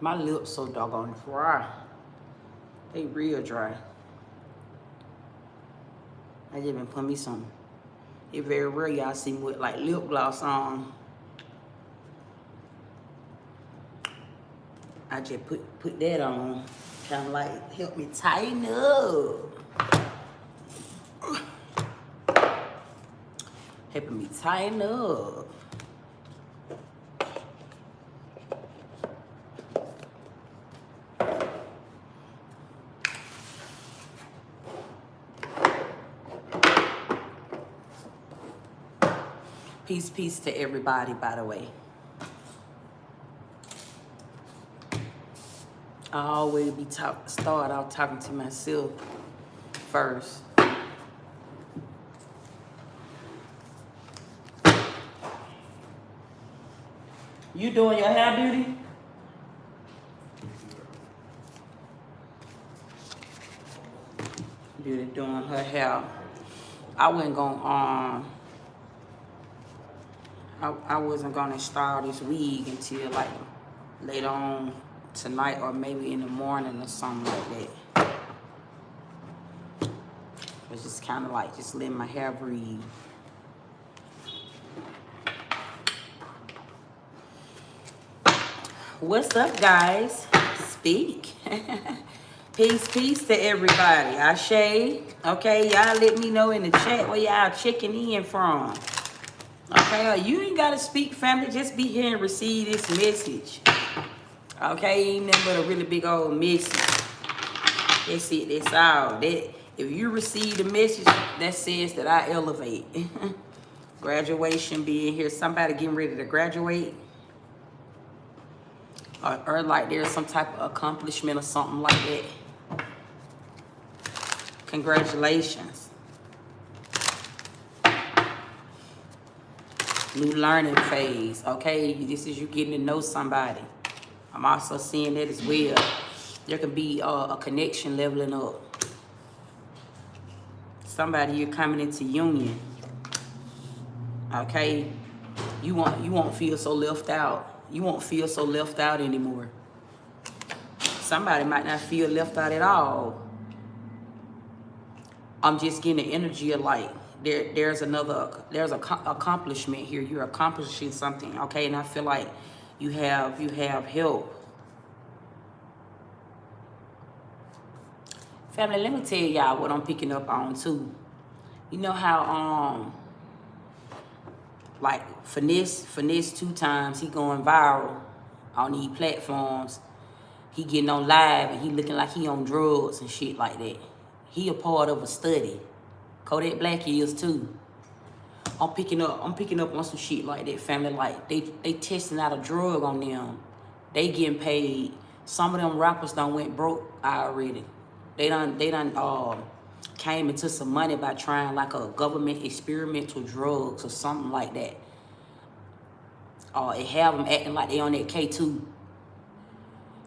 My lips so doggone dry. They real dry. I just been putting me some. It's very rare y'all see me with like lip gloss on. I just put that on. Kind of like help me tighten up. Helping me tighten up. Peace to everybody, by the way. I always start out talking to myself first. You doing your hair, Beauty? Beauty doing her hair. I wasn't gonna I wasn't gonna style this wig until like later on tonight or maybe in the morning or something like that. It's just kind of like just letting my hair breathe. What's up, guys? Speak. Peace to everybody. Ashe. Okay, y'all let me know in the chat where y'all checking in from. Okay, you ain't gotta speak, family. Just be here and receive this message. Okay, ain't nothing but a really big old message. That's it. That's all. That if you receive the message, that says that I elevate. Graduation being here. Somebody getting ready to graduate. Or like there's some type of accomplishment or something like that. Congratulations. New learning phase, okay? This is you getting to know somebody. I'm also seeing that as well. There can be a connection leveling up. Somebody you're coming into union, okay? You won't feel so left out. You won't feel so left out anymore. Somebody might not feel left out at all. I'm just getting the energy of like there's an accomplishment here. You're accomplishing something, okay? And I feel like you have help. Family, let me tell y'all what I'm picking up on too. You know how like finesse 2 times, he going viral on these platforms. He getting on live and he looking like he on drugs and shit like that. He a part of a study. Kodak Black is too. I'm picking up on some shit like that, family. Like they testing out a drug on them. They getting paid. Some of them rappers done went broke already. They done came into some money by trying like a government experimental drugs or something like that. It have them acting like they on that K2.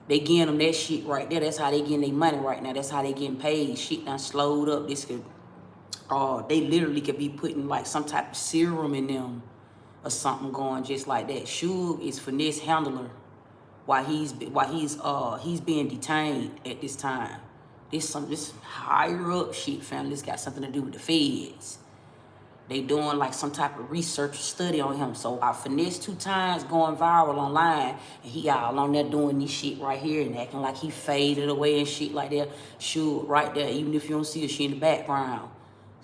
They getting them that shit right there. That's how they getting their money right now. That's how they getting paid. Shit done slowed up. This could, they literally could be putting like some type of serum in them or something going just like that. Suge is finesse handler while he's being detained at this time. This higher up shit, family. This got something to do with the feds. They doing like some type of research study on him. So I finessed 2 times going viral online, and he all on there doing this shit right here and acting like he faded away and shit like that. Sure, right there, even if you don't see a shit in the background.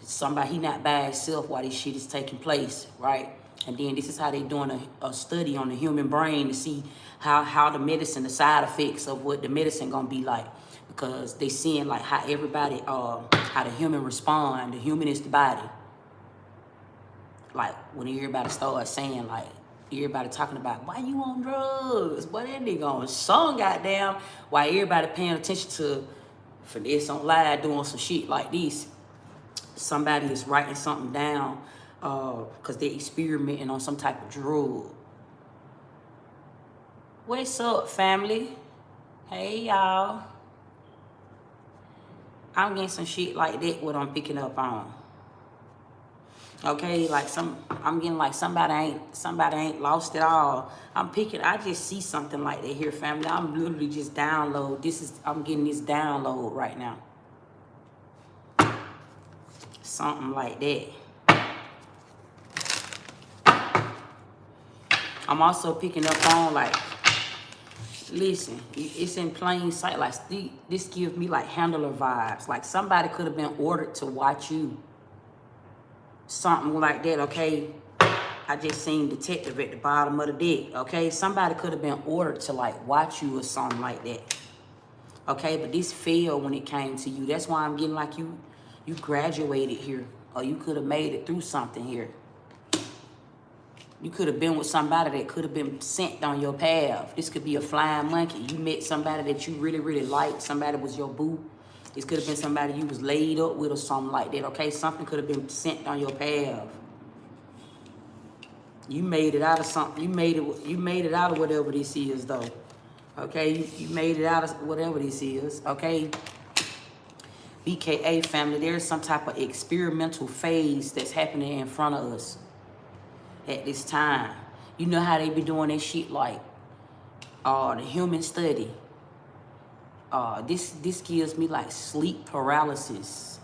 Somebody, he not by himself while this shit is taking place, right? And then this is how they doing a study on the human brain to see how the medicine, the side effects of what the medicine gonna be like. Because they seeing like how everybody, how the human respond. The human is the body. Like, when everybody started saying, like, everybody talking about, why you on drugs? What that nigga on song, goddamn? Why everybody paying attention to finesse on live doing some shit like this? Somebody is writing something down because they experimenting on some type of drug. What's up, family? Hey, y'all. I'm getting some shit like that, what I'm picking up on. Okay, like I'm getting like somebody ain't lost it all. I just see something like that here, family. I'm literally just I'm getting this download right now. Something like that. I'm also picking up on like, listen, it's in plain sight. Like this gives me like handler vibes. Like somebody could have been ordered to watch you. Something like that, okay? I just seen detective at the bottom of the deck, okay? Somebody could have been ordered to like watch you or something like that. Okay, but this failed when it came to you. That's why I'm getting like you graduated here. Or you could have made it through something here. You could have been with somebody that could have been sent on your path. This could be a flying monkey. You met somebody that you really, really liked. Somebody was your boo. This could have been somebody you was laid up with or something like that, okay? Something could have been sent on your path. You made it out of something. You made it out of whatever this is, though. Okay? You made it out of whatever this is, okay? BKA family, there's some type of experimental phase that's happening in front of us at this time. You know how they be doing that shit like the human study. This gives me like sleep paralysis.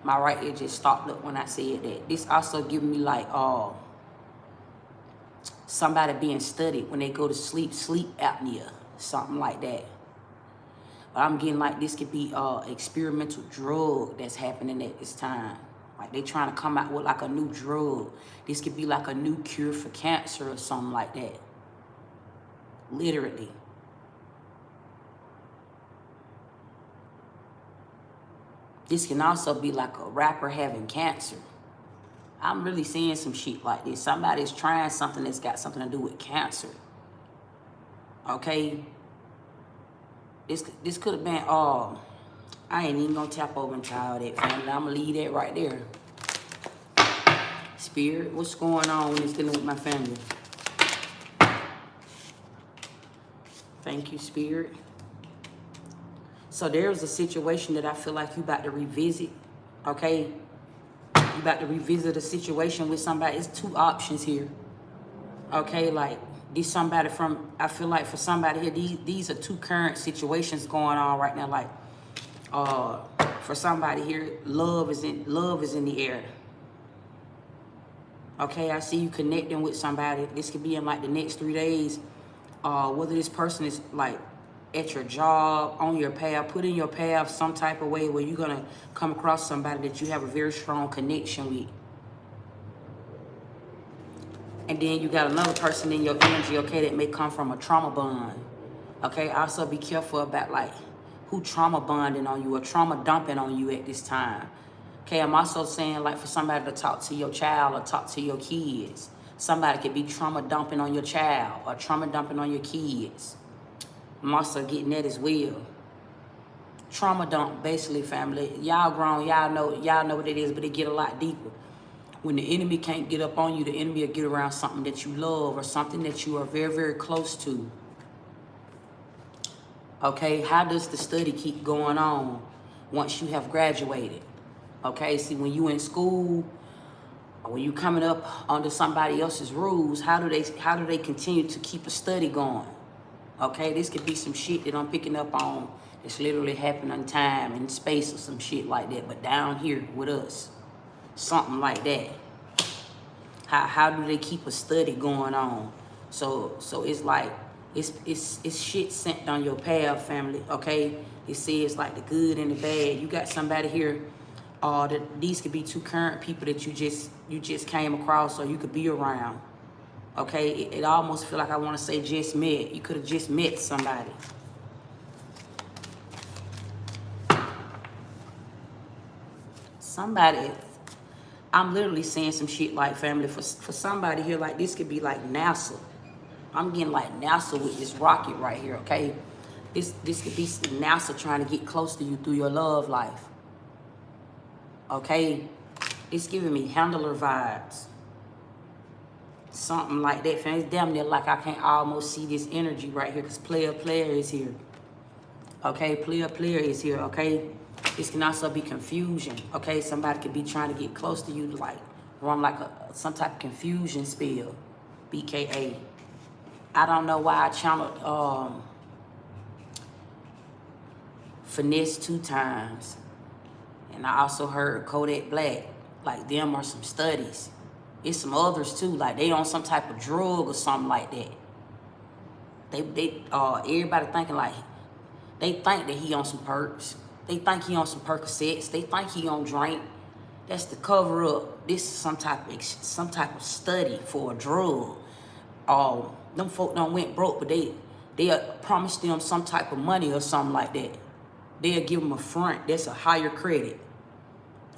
My right ear just stopped up when I said that. This also giving me like somebody being studied when they go to sleep apnea, something like that. But I'm getting like this could be experimental drug that's happening at this time. Like they trying to come out with like a new drug. This could be like a new cure for cancer or something like that. Literally. This can also be like a rapper having cancer. I'm really seeing some shit like this. Somebody's trying something that's got something to do with cancer. Okay? This could have been, I ain't even gonna tap over into all that, family. I'm gonna leave that right there. Spirit, what's going on when it's dealing with my family? Thank you, Spirit. So there's a situation that I feel like you about to revisit, okay? You about to revisit a situation with somebody. It's two options here, okay? Like, this somebody from, I feel like for somebody here, these are two current situations going on right now. Like, for somebody here, love is in the air. Okay, I see you connecting with somebody. This could be in like the next 3 days. Whether this person is like at your job, on your path, put in your path some type of way where you're gonna come across somebody that you have a very strong connection with. And then you got another person in your energy, okay, that may come from a trauma bond. Okay, also be careful about like who trauma bonding on you or trauma dumping on you at this time. Okay, I'm also saying like for somebody to talk to your child or talk to your kids. Somebody could be trauma dumping on your child or trauma dumping on your kids. I'm also getting that as well. Trauma dump, basically, family. Y'all grown, y'all know what it is, but it get a lot deeper. When the enemy can't get up on you, the enemy will get around something that you love or something that you are very, very close to. Okay, how does the study keep going on once you have graduated? Okay, see, when you in school, or when you coming up under somebody else's rules, how do they continue to keep a study going? Okay, this could be some shit that I'm picking up on. It's literally happening in time and space or some shit like that. But down here with us, something like that. How do they keep a study going on? So it's like it's shit sent on your path, family. Okay, it says like the good and the bad. You got somebody here. These could be two current people that you just came across or you could be around. Okay, it almost feel like I want to say just met. You could have just met somebody. Somebody, I'm literally saying some shit like family for somebody here. Like this could be like NASA. I'm getting like NASA with this rocket right here. Okay, this could be NASA trying to get close to you through your love life. Okay, it's giving me handler vibes. Something like that, fam. It's damn near like I can almost see this energy right here because player is here. Okay, player is here, okay? This can also be confusion, okay? Somebody could be trying to get close to you to like run like some type of confusion spell, BKA. I don't know why I channeled Finesse 2 times. And I also heard Kodak Black. Like, them are some studies. It's some others too. Like, they on some type of drug or something like that. Everybody thinking like, they think that he on some perks. They think he on some Percocets. They think he on drink. That's the cover up. This is some type of study for a drug. Them folk done went broke, but they promised them some type of money or something like that. They'll give them a front. That's a higher credit.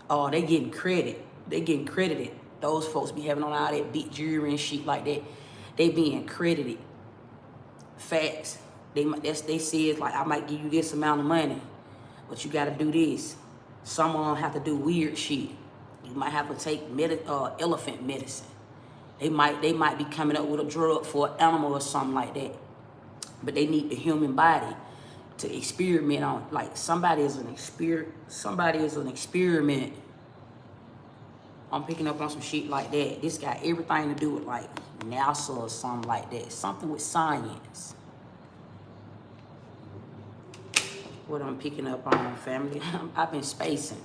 They getting credit. They getting credited. Those folks be having on all that big jewelry and shit like that. They being credited. Facts. They said like, I might give you this amount of money, but you gotta do this. Some of them have to do weird shit. You might have to take elephant medicine. They might be coming up with a drug for an animal or something like that. But they need the human body to experiment on. Like, somebody is an experiment. I'm picking up on some shit like that. This got everything to do with like NASA or something like that. Something with science. What I'm picking up on, family. I've been spacing.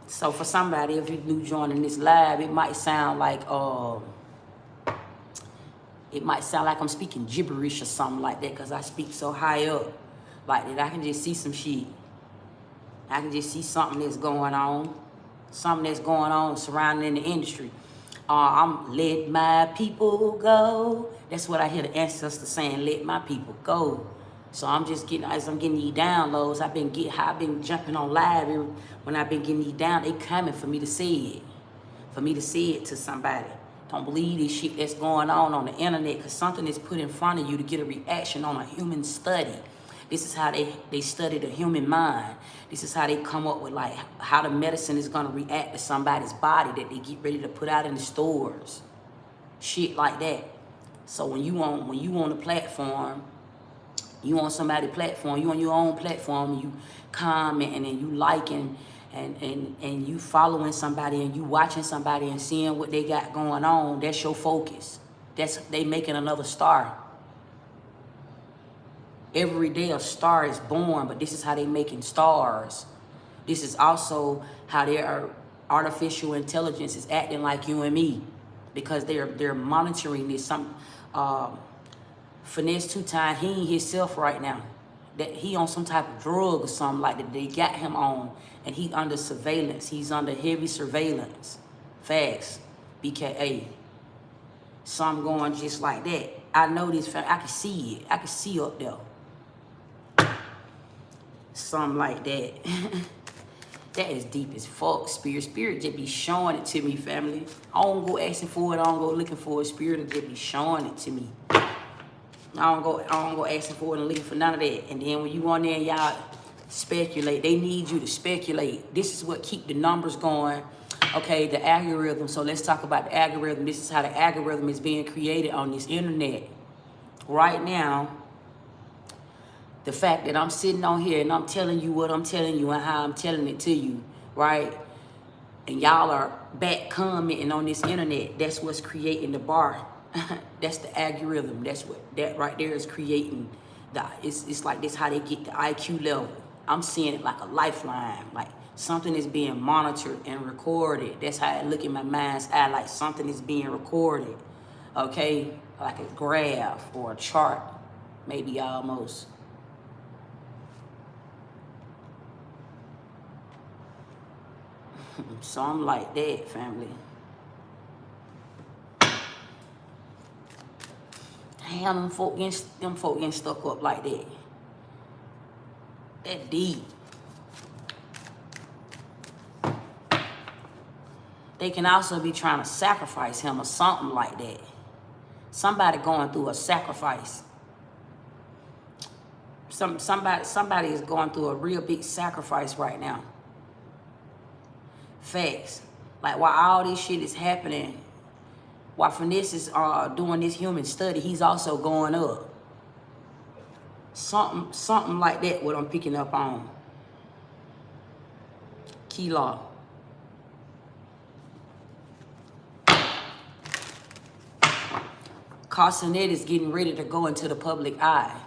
So for somebody, if you're new joining this live, it might sound like I'm speaking gibberish or something like that, because I speak so high up like that. I can just see some shit. I can just see something that's going on surrounding the industry. I'm let my people go. That's what I hear the ancestors saying, let my people go. So as I'm getting these downloads, I've been jumping on live. When I've been getting these down, they coming for me to say it. For me to say it to somebody. Don't believe this shit that's going on the internet, because something is put in front of you to get a reaction on a human study. This is how they study the human mind. This is how they come up with like how the medicine is gonna react to somebody's body that they get ready to put out in the stores. Shit like that. So when you on a platform, you on somebody's platform, you on your own platform, you commenting and you liking and you following somebody and you watching somebody and seeing what they got going on, that's your focus. They making another star. Every day a star is born, but this is how they making stars. This is also how their artificial intelligence is acting like you and me, because they're monitoring this. Finesse 2 times, he ain't himself right now. That he on some type of drug or something like that they got him on, and he under surveillance. He's under heavy surveillance. Facts. BKA. Something going just like that. I know this, I can see it. I can see up there. Something like that. That is deep as fuck. Spirit just be showing it to me, family. I don't go asking for it. I don't go looking for it. Spirit will just be showing it to me. I don't go asking for it and looking for none of that. And then when you on there, y'all speculate. They need you to speculate. This is what keep the numbers going. Okay, the algorithm. So let's talk about the algorithm. This is how the algorithm is being created on this internet. Right now, the fact that I'm sitting on here and I'm telling you what I'm telling you and how I'm telling it to you, right? And y'all are back commenting on this internet. That's what's creating the bar. That's the algorithm. That right there is creating it's like this how they get the IQ level. I'm seeing it like a lifeline, like something is being monitored and recorded. That's how I look in my mind's eye, like something is being recorded. Okay, like a graph or a chart, maybe almost. Something like that, family. Damn, them folk getting stuck up like that. That deep. They can also be trying to sacrifice him or something like that. Somebody going through a sacrifice. Somebody is going through a real big sacrifice right now. Facts. Like while all this shit is happening, while Finesse is doing this human study, he's also going up. Something like that, what I'm picking up on. Key law. Carsonet is getting ready to go into the public eye.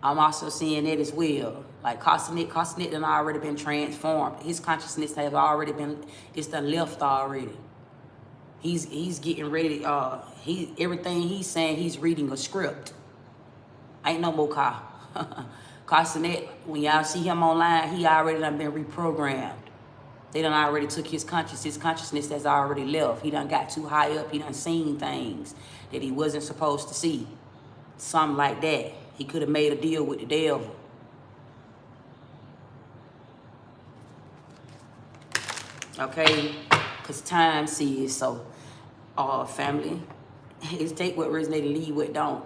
I'm also seeing that as well. Like Carsonet done already been transformed. His consciousness has already been, it's done left already. He's getting ready. Everything he's saying, he's reading a script. Ain't no more Carsonet, when y'all see him online, he already done been reprogrammed. They done already took his consciousness has already left. He done got too high up. He done seen things that he wasn't supposed to see. Something like that. He could have made a deal with the devil. Okay? Because time sees. So, family, it's take what resonate and leave what don't.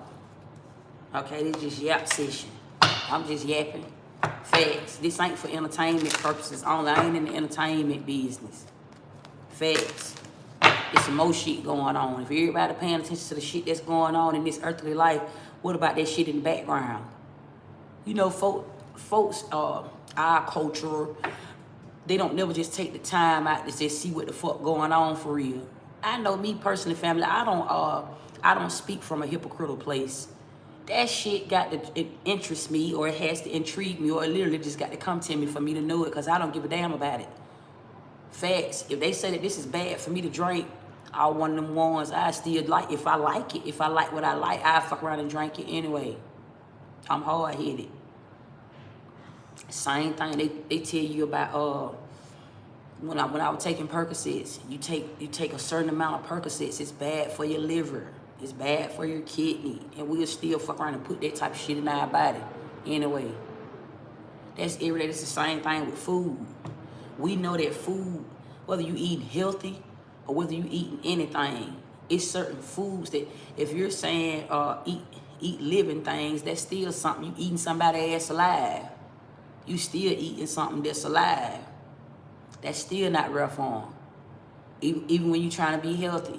Okay? This just yap session. I'm just yapping. Facts. This ain't for entertainment purposes only. I ain't in the entertainment business. Facts. There's some more shit going on. If everybody paying attention to the shit that's going on in this earthly life, what about that shit in the background? You know, folks, our culture, they don't never just take the time out to just see what the fuck going on for real. I know me personally, family, I don't speak from a hypocritical place. That shit got to interest me, or it has to intrigue me, or it literally just got to come to me for me to know it, because I don't give a damn about it. Facts. If they say that this is bad for me to drink, I one of them ones I still like. If I like it, if I like what I like, I fuck around and drink it anyway. I'm hard-headed. Same thing they tell you about when I was taking Percocets. You take a certain amount of Percocets, it's bad for your liver. It's bad for your kidney. And we'll still fuck around and put that type of shit in our body. Anyway. That's every day. It's the same thing with food. We know that food, whether you eat healthy or whether you eating anything, it's certain foods that if you're saying eat living things, that's still something. You eating somebody ass alive. You still eating something that's alive. That's still not rough form. Even when you're trying to be healthy.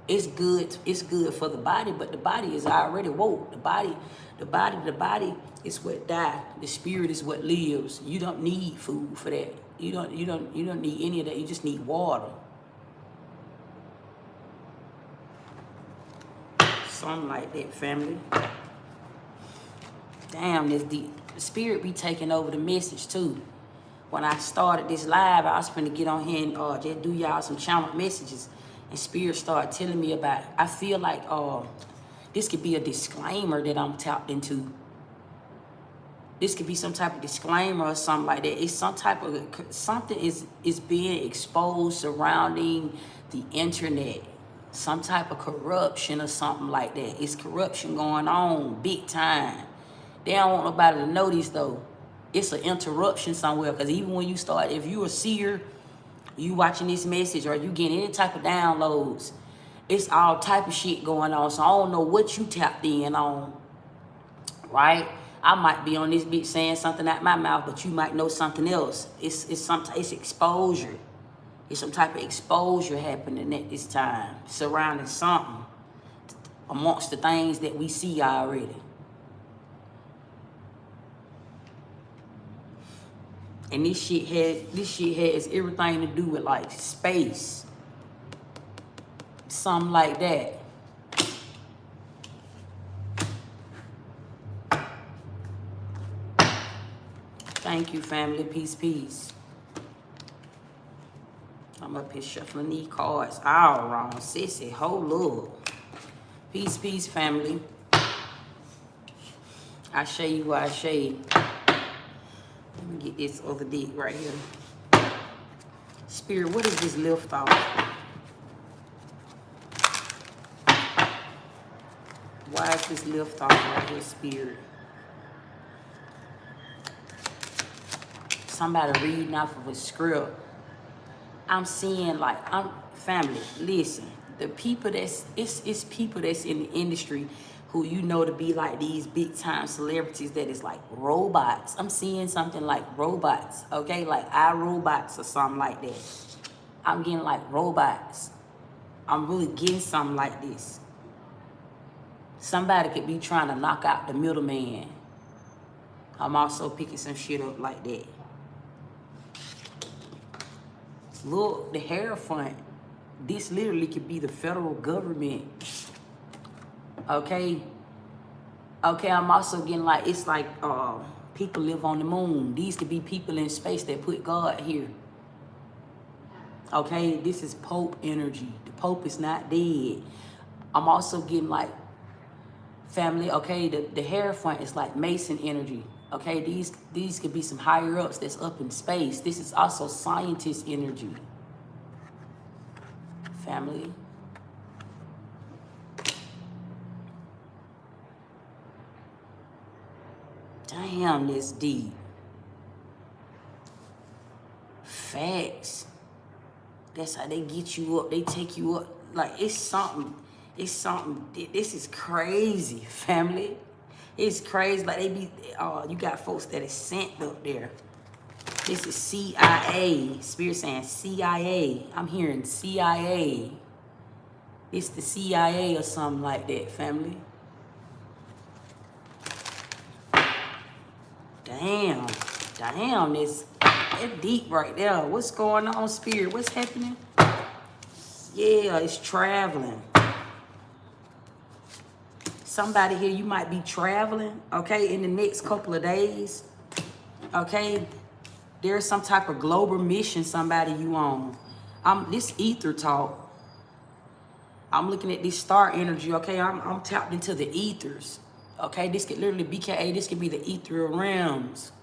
It's good for the body, but the body is already woke. The body is what die. The spirit is what lives. You don't need food for that. You don't need any of that. You just need water. Something like that, family. Damn, this deep. The spirit be taking over the message too. When I started this live, I was finna get on here and just do y'all some channel messages. And spirit started telling me about it. I feel like this could be a disclaimer that I'm tapped into. This could be some type of disclaimer or something like that. It's some type of, something is being exposed surrounding the internet. Some type of corruption or something like that. It's corruption going on big time. They don't want nobody to know this though. It's an interruption somewhere, because even when you start, if you a seer, you watching this message or you getting any type of downloads, it's all type of shit going on. So I don't know what you tapped in on, right? I might be on this bitch saying something out my mouth, but you might know something else. It's exposure. It's some type of exposure happening at this time, surrounding something amongst the things that we see already. And this shit has everything to do with like space. Something like that. Thank you, family. Peace, peace. I'm up here shuffling these cards all wrong. Sissy, hold up. Peace, peace, family. I show you what I show you. Let me get this other dick right here. Spirit, what is this lift off? Why is this lift off right here, Spirit? Somebody reading off of a script. I'm seeing like, family, listen. The people it's people that's in the industry who you know to be like these big time celebrities that is like robots. I'm seeing something like robots, okay? Like iRobots or something like that. I'm getting like robots. I'm really getting something like this. Somebody could be trying to knock out the middleman. I'm also picking some shit up like that. Look, the Hierophant. This literally could be the federal government Okay. Okay, I'm also getting like, it's like people live on the moon. These could be people in space that put God here. Okay, this is Pope energy. The Pope is not dead. I'm also getting like family. Okay, the Hierophant is like Mason energy. Okay, these could be some higher ups that's up in space. This is also scientist energy. Family. Damn, this deep. Facts. That's how they get you up. They take you up. Like, it's something. It's something. This is crazy, family. It's crazy. Like, they be, you got folks that is sent up there. This is CIA. Spirit saying CIA. I'm hearing CIA. It's the CIA or something like that, family. Damn. Damn, it's deep right there. What's going on, Spirit? What's happening? Yeah, it's traveling. Somebody here, you might be traveling, okay, in the next couple of days. Okay, there's some type of global mission somebody you on. This ether talk. I'm looking at this star energy, okay? I'm tapped into the ethers. Okay, this could literally BKA, this could be the ethereal realms.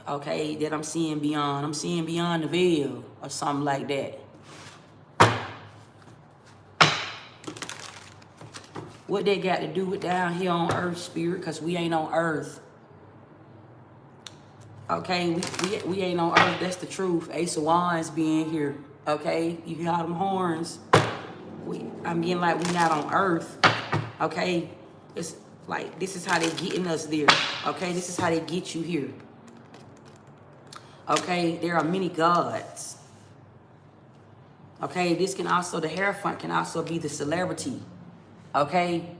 Okay, that I'm seeing beyond. I'm seeing beyond the veil or something like that. What they got to do with down here on Earth, Spirit? Because we ain't on Earth. Okay, we ain't on Earth. That's the truth. Ace of Wands being here. Okay, you hear all them horns? I'm getting like we not on Earth. Okay, it's like this is how they getting us there. Okay, this is how they get you here. Okay, there are many gods. Okay, this can also, the Hierophant can also be the celebrity. Okay,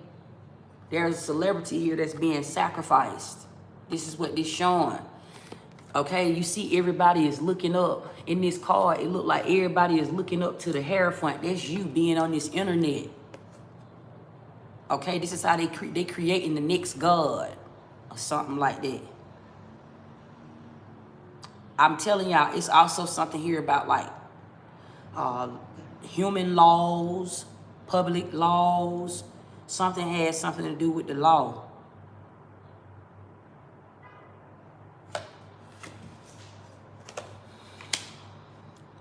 there's a celebrity here that's being sacrificed. This is what this showing. Okay, you see everybody is looking up. In this card, it look like everybody is looking up to the Hierophant. That's you being on this internet. Okay, this is how they creating the next god or something like that. I'm telling y'all, it's also something here about like human laws, public laws. Something has something to do with the law.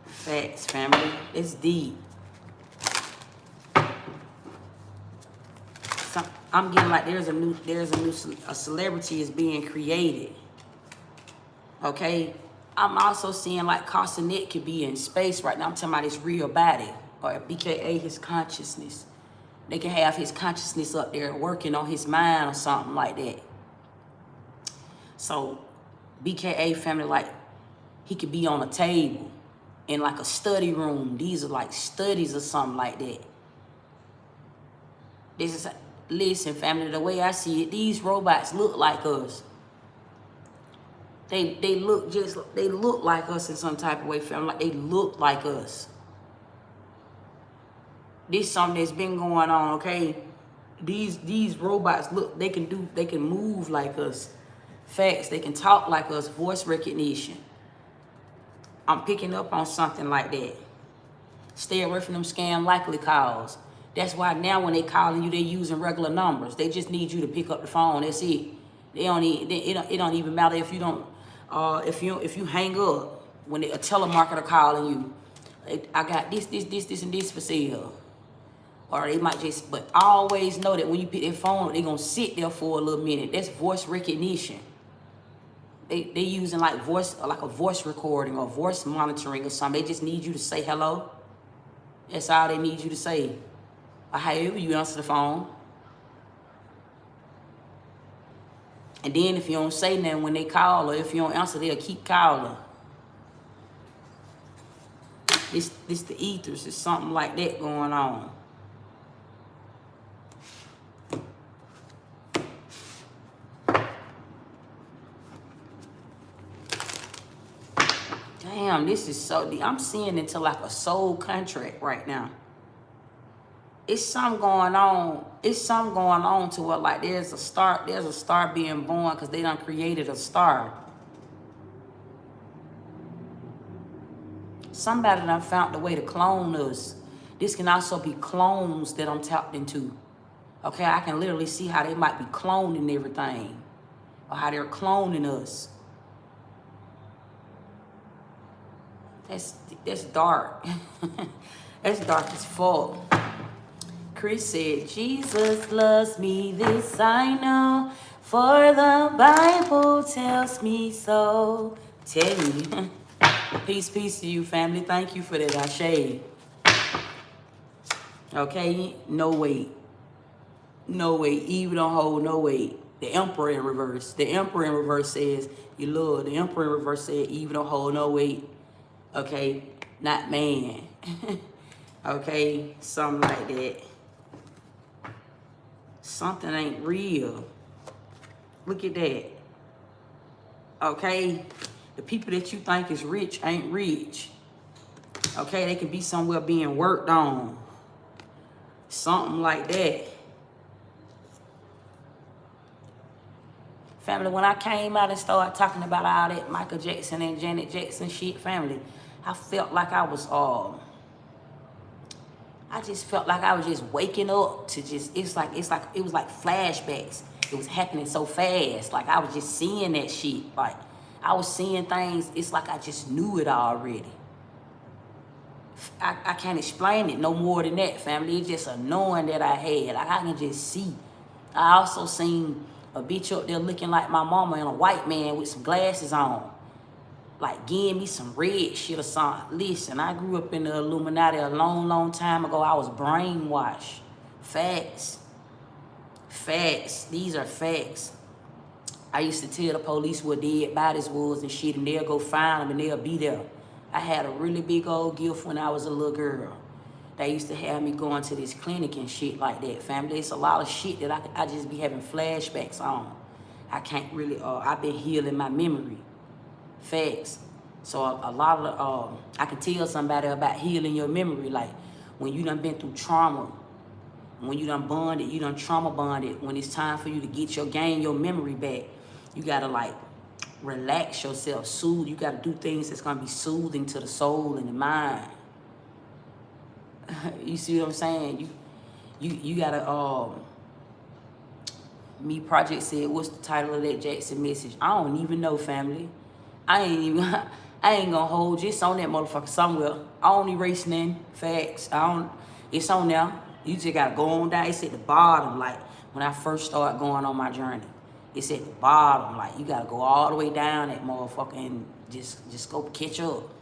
Facts, family. It's deep. I'm getting like a celebrity is being created. Okay. I'm also seeing like Carsonet could be in space right now. I'm talking about his real body, or BKA his consciousness. They can have his consciousness up there working on his mind or something like that. So BKA family, like he could be on a table in like a study room. These are like studies or something like that. This is, listen family, the way I see it, these robots look like us. They look like us in some type of way, family. Like they look like us. This is something that's been going on, okay? These robots look, they can move like us. Facts, they can talk like us, voice recognition. I'm picking up on something like that. Stay away from them scam likely calls. That's why now when they calling you, they using regular numbers. They just need you to pick up the phone. That's it. It don't even matter if you don't. If you hang up when a telemarketer calling you, I got this, and this for sale. Or they might just, but always know that when you pick their phone, they're gonna sit there for a little minute. That's voice recognition. They using like a voice recording or voice monitoring or something. They just need you to say hello. That's all they need you to say. Or however you answer the phone. And then if you don't say nothing when they call, or if you don't answer, they'll keep calling. This the ethers. There's something like that going on. Damn, this is so deep. I'm seeing into like a soul contract right now. it's something going on. It's something going on to where like there's a star being born because they done created a star. Somebody done found a way to clone us. This can also be clones that I'm tapped into. Okay, I can literally see how they might be cloning everything. Or how they're cloning us. That's dark. That's dark as fuck. Chris said, Jesus loves me, this I know, for the Bible tells me so. Tell me. Peace to you, family. Thank you for that, Ashe. Okay, no weight. No weight. Eve don't hold no weight. The Emperor in reverse. The Emperor in reverse says, you love. The Emperor in reverse said, Eve don't hold no weight. Okay, not man. Okay, something like that. Something ain't real. Look at that. Okay, the people that you think is rich ain't rich. Okay, they can be somewhere being worked on. Something like that. Family, when I came out and started talking about all that Michael Jackson and Janet Jackson shit, family, I felt like I was, I just felt like I was just waking up to just, it was like flashbacks. It was happening so fast. Like I was just seeing that shit. Like I was seeing things, it's like I just knew it already. I can't explain it no more than that, family. It's just a knowing that I had. Like I can just see. I also seen a bitch up there looking like my mama and a white man with some glasses on. Like giving me some red shit or something. Listen, I grew up in the Illuminati a long time ago. I was brainwashed. Facts. Facts. These are facts. I used to tell the police where dead bodies was and shit, and they'll go find them and they'll be there. I had a really big old gift when I was a little girl. They used to have me going to this clinic and shit like that, family. It's a lot of shit that I just be having flashbacks on. I can't really, I've been healing my memory. Facts. So a lot of, I can tell somebody about healing your memory. Like when you done been through trauma, when you done bonded, you done trauma bonded, when it's time for you to gain your memory back, you gotta like relax yourself, soothe. You gotta do things that's gonna be soothing to the soul and the mind. You see what I'm saying? You gotta, Me Project said, what's the title of that Jackson message? I don't even know, family. I ain't gonna hold you. It's on that motherfucker somewhere. I don't erase none. Facts. It's on there. You just gotta go on down. It's at the bottom. Like when I first started going on my journey, it's at the bottom. Like you gotta go all the way down that motherfucker and just go catch up.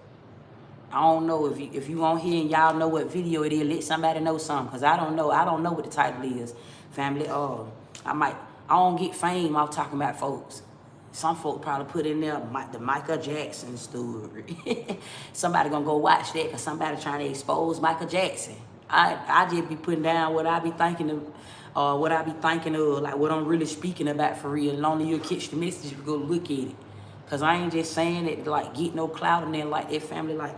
I don't know if you on here and y'all know what video it is. Let somebody know something, cause I don't know. I don't know what the title is, family. I don't get fame off talking about folks. Some folk probably put in there the Michael Jackson story. Somebody gonna go watch that because somebody trying to expose Michael Jackson. I just be putting down what I be thinking of, like what I'm really speaking about for real. And only you'll catch the message if you go look at it. Cause I ain't just saying it to like get no clout in there like that, family. Like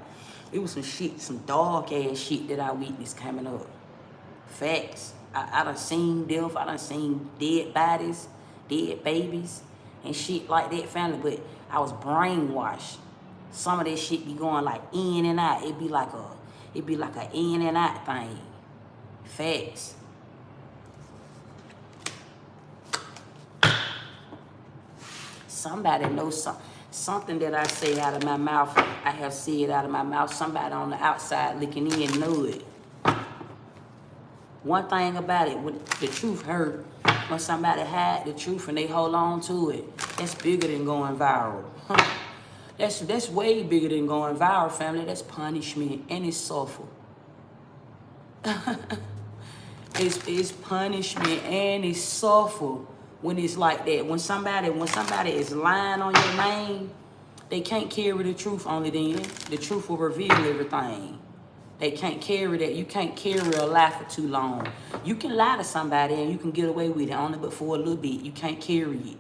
it was some shit, some dark ass shit that I witnessed coming up. Facts. I done seen death. I done seen dead bodies, dead babies, and shit like that, family. But I was brainwashed. Some of that shit be going like in and out. It be like a in and out thing. Facts. Somebody knows something that I say out of my mouth. I have said out of my mouth. Somebody on the outside looking in know it. One thing about it, when the truth hurt, when somebody hide the truth and they hold on to it, that's bigger than going viral. That's way bigger than going viral, family. That's punishment and it's suffer. It's punishment and it's suffer when it's like that. When somebody is lying on your name, they can't carry the truth only then. The truth will reveal everything. They can't carry that. You can't carry a lie for too long. You can lie to somebody and you can get away with it only but for a little bit. You can't carry it.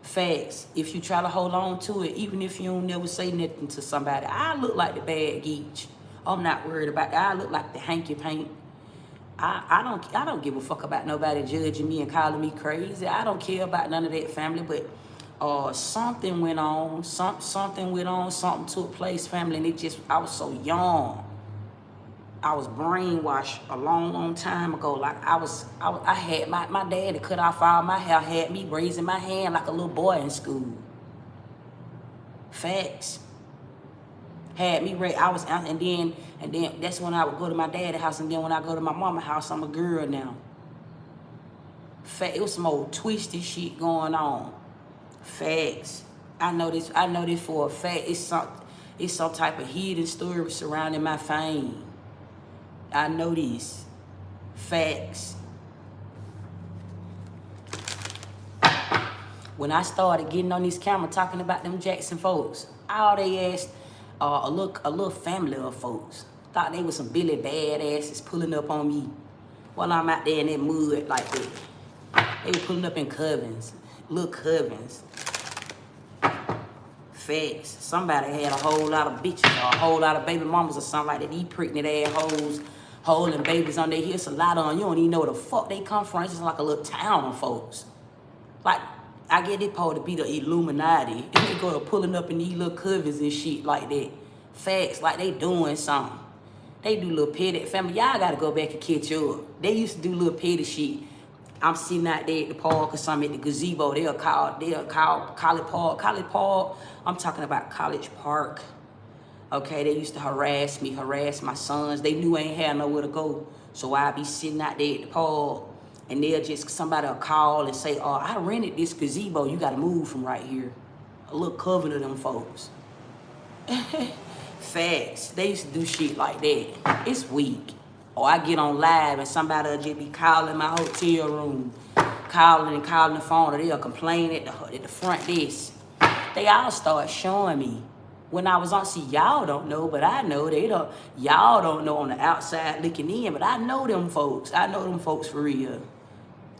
Facts. If you try to hold on to it, even if you don't never say nothing to somebody, I look like the bad geech. I'm not worried about that. I look like the hanky paint. I don't give a fuck about nobody judging me and calling me crazy. I don't care about none of that, family. But something went on. Something went on. Something took place, family, and I was so young. I was brainwashed a long time ago. Like I had my dad to cut off all my hair, had me raising my hand like a little boy in school. Facts. Had me raised. I was out, and then that's when I would go to my dad's house, and then when I go to my mama's house, I'm a girl now. Fact. It was some old twisted shit going on. Facts. I know this for a fact. It's some type of hidden story surrounding my fame. I know this. Facts. When I started getting on this camera talking about them Jackson folks, all they asked a little family of folks thought they was some Billy badasses pulling up on me while I'm out there in that mud like that. They were pulling up in covens, little covens. Facts. Somebody had a whole lot of bitches or a whole lot of baby mamas or something like that. These pregnant assholes holding babies on their hips, a lot on you don't even know where the fuck they come from. It's just like a little town of folks. Like, I get it supposed to be the Illuminati. They go to pulling up in these little covers and shit like that. Facts, like they doing something. They do little petty. Family, y'all gotta go back and catch up. They used to do little petty shit. I'm sitting out there at the park or something at the gazebo. They'll call College Park. College Park, I'm talking about College Park. Okay, they used to harass me, harass my sons. They knew I ain't had nowhere to go. So I'd be sitting out there at the park, and somebody will call and say, oh, I rented this gazebo. You got to move from right here. A little coven of them folks. Facts. They used to do shit like that. It's weak. Or I get on live and somebody will just be calling my hotel room, calling the phone, or they'll complain at the front desk. They all start showing me. When I was on, see, y'all don't know, but I know. Y'all don't know on the outside looking in, but I know them folks. I know them folks for real.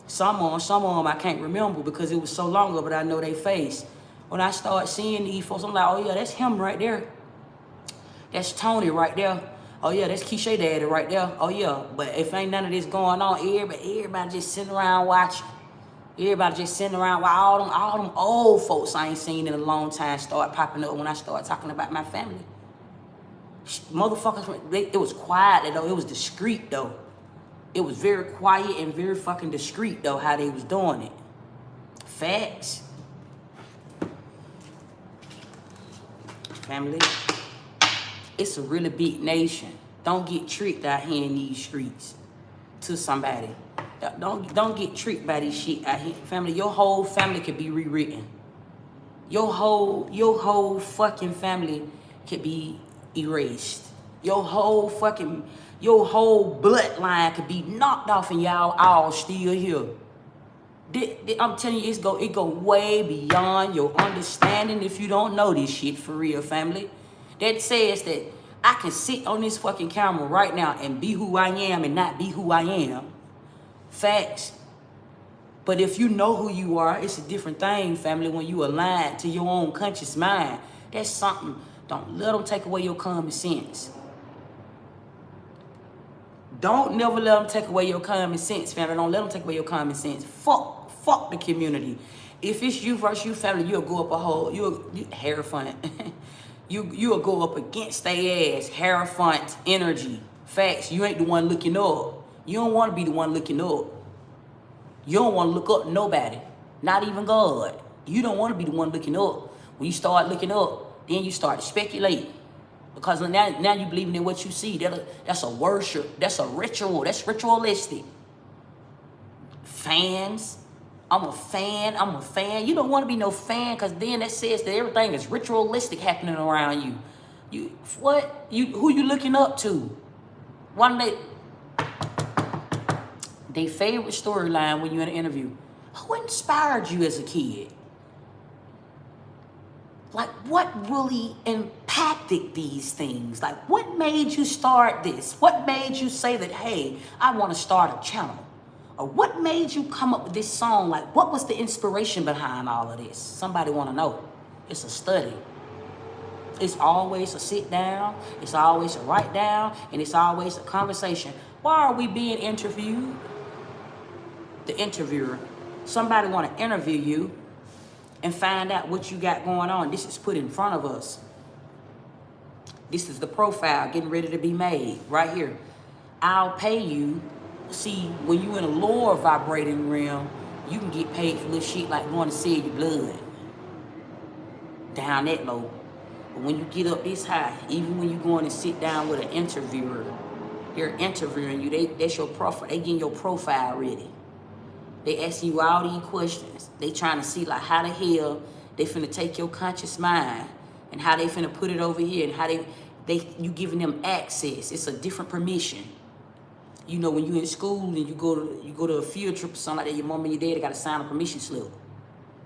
Some of them I can't remember because it was so long ago, but I know they face. When I start seeing these folks, I'm like, oh yeah, that's him right there. That's Tony right there. Oh yeah, that's Keisha daddy right there. Oh yeah, but if ain't none of this going on, everybody just sitting around watching. Everybody just sitting around while all them old folks I ain't seen in a long time start popping up when I start talking about my family. Motherfuckers, it was quiet though. It was discreet though. It was very quiet and very fucking discreet though how they was doing it. Facts. Family, it's a really big nation. Don't get tricked out here in these streets to somebody. Don't get tricked by this shit out here. Family, your whole family could be rewritten. Your whole fucking family could be erased. Your whole bloodline could be knocked off and y'all all still here. I'm telling you, it go way beyond your understanding if you don't know this shit for real, family. That says that I can sit on this fucking camera right now and be who I am and not be who I am. Facts. But if you know who you are, it's a different thing, family, when you align to your own conscious mind. That's something. Don't let them take away your common sense. Don't never let them take away your common sense, family. Don't let them take away your common sense. Fuck the community. If it's you versus you, family, you'll go up you Hierophant. You'll go up against their ass. Hierophant energy. Facts. You ain't the one looking up. You don't want to be the one looking up. You don't want to look up to nobody. Not even God. You don't want to be the one looking up. When you start looking up, then you start to speculate. Because now you believing in what you see. That's a worship. That's a ritual. That's ritualistic. Fans. I'm a fan. You don't want to be no fan because then that says that everything is ritualistic happening around you. Who you looking up to? One day, their favorite storyline when you're in an interview. Who inspired you as a kid? Like, what really impacted these things? Like, what made you start this? What made you say that, hey, I want to start a channel? Or what made you come up with this song? Like, what was the inspiration behind all of this? Somebody want to know. It's a study. It's always a sit down. It's always a write down. And it's always a conversation. Why are we being interviewed? The interviewer. Somebody want to interview you and find out what you got going on. This is put in front of us. This is the profile getting ready to be made right here. I'll pay you. See, when you in a lower vibrating realm, you can get paid for little shit like going to sell your blood. Down that low. But when you get up this high, even when you going to sit down with an interviewer, they're interviewing you. That's your profile. They getting your profile ready. They asking you all these questions. They trying to see like how the hell they finna take your conscious mind and how they finna put it over here and how you giving them access. It's a different permission. You know, when you in school and you go to a field trip or something like that, your mom and your dad got to sign a permission slip.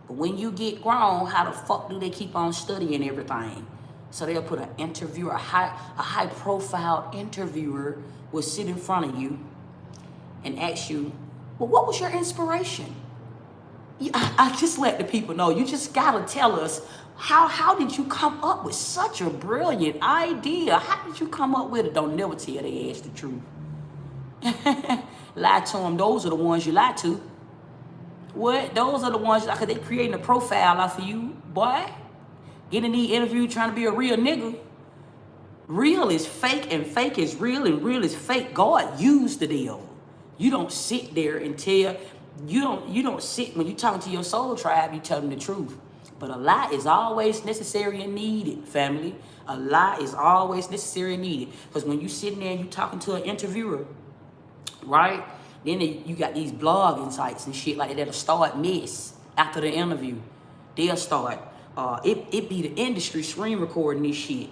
But when you get grown, how the fuck do they keep on studying everything? So they'll put an interviewer, a high profile interviewer will sit in front of you and ask you, well, what was your inspiration? I just let the people know. You just gotta tell us how did you come up with such a brilliant idea? How did you come up with it? Don't never tell their ass the truth. Lie to them. Those are the ones you lie to. What? Those are the ones because they creating a profile off of you, boy. Getting the interview trying to be a real nigga. Real is fake and fake is real and real is fake. God used the deal. You don't sit there and tell, you don't sit when you talking to your soul tribe, you tell them the truth. But a lie is always necessary and needed, family. A lie is always necessary and needed. Because when you sitting there and you talking to an interviewer, right? Then you got these blogging sites and shit like that that'll start mess after the interview. They'll start, it be the industry screen recording this shit,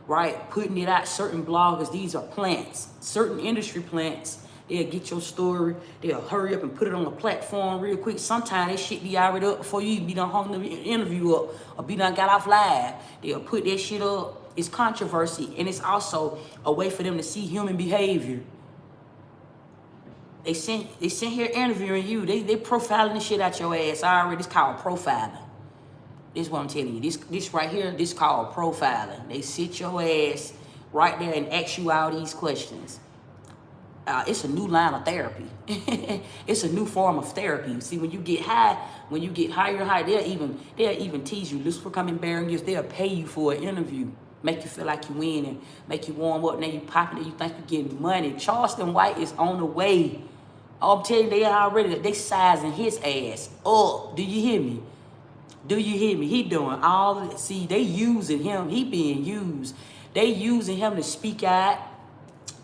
right? Putting it out, certain bloggers, these are plants, certain industry plants. They'll get your story. They'll hurry up and put it on the platform real quick. Sometimes that shit be already up before you be done hung the interview up or be done got off live. They'll put that shit up. It's controversy, and it's also a way for them to see human behavior. They sent here interviewing you. They profiling the shit out your ass already. This called profiling. This is what I'm telling you. This right here, this called profiling. They sit your ass right there and ask you all these questions. It's a new line of therapy. It's a new form of therapy. See, when you get high, when you get higher and higher, they'll even tease you. Listen for coming bearing gifts. They'll pay you for an interview. Make you feel like you win and make you warm up. Now you popping it. You think you're getting money. Charleston White is on the way. I'm telling you, they sizing his ass up. Do you hear me? Do you hear me? He doing all of it. See, they using him. He being used. They using him to speak out.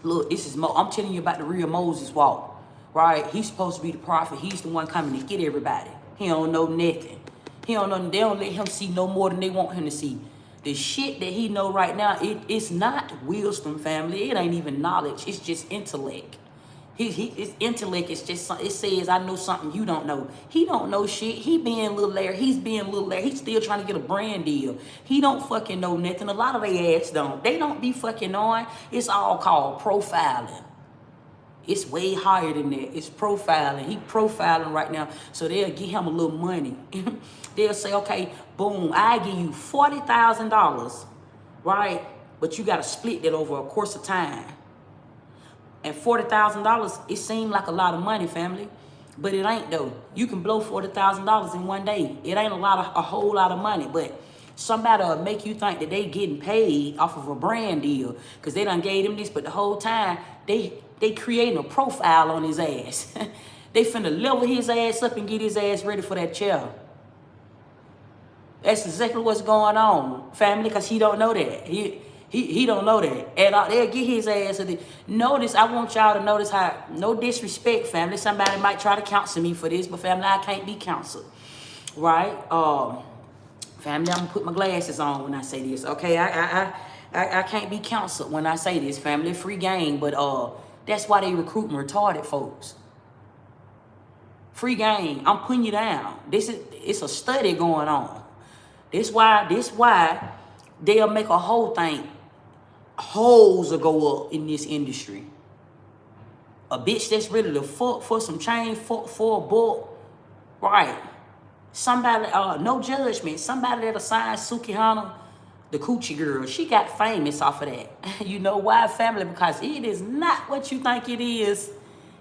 Look, this is I'm telling you about the real Moses walk, right? He's supposed to be the prophet. He's the one coming to get everybody. He don't know nothing. He don't know. They don't let him see no more than they want him to see. The shit that he know right now, it's not wisdom, family. It ain't even knowledge. It's just intellect. His intellect is just, it says, I know something you don't know. He don't know shit. He being little Larry. He's being little Larry. He's still trying to get a brand deal. He don't fucking know nothing. A lot of they ass don't. They don't be fucking on. It's all called profiling. It's way higher than that. It's profiling. He profiling right now. So they'll give him a little money. They'll say, okay, boom, I give you $40,000, right? But you got to split that over a course of time. And $40,000, it seemed like a lot of money, family, but it ain't though. You can blow $40,000 in one day. It ain't a whole lot of money, but somebody will make you think that they getting paid off of a brand deal because they done gave him this, but the whole time they creating a profile on his ass. They finna level his ass up and get his ass ready for that chair. That's exactly what's going on, family, because he don't know that. He don't know that at all. They'll get his ass. Notice, I want y'all to notice how, no disrespect, family. Somebody might try to counsel me for this, but family, I can't be counseled, right? Family, I'm gonna put my glasses on when I say this, okay? I can't be counseled when I say this, family. Free game, but that's why they recruiting retarded folks. Free game. I'm putting you down. It's a study going on. This why they'll make a whole thing. Holes will go up in this industry. A bitch that's ready to fuck for some change, fuck for a book, right? Somebody, no judgment. Somebody that'll sign Sukihana The coochie girl, she got famous off of that. You know why, family? Because it is not what you think it is.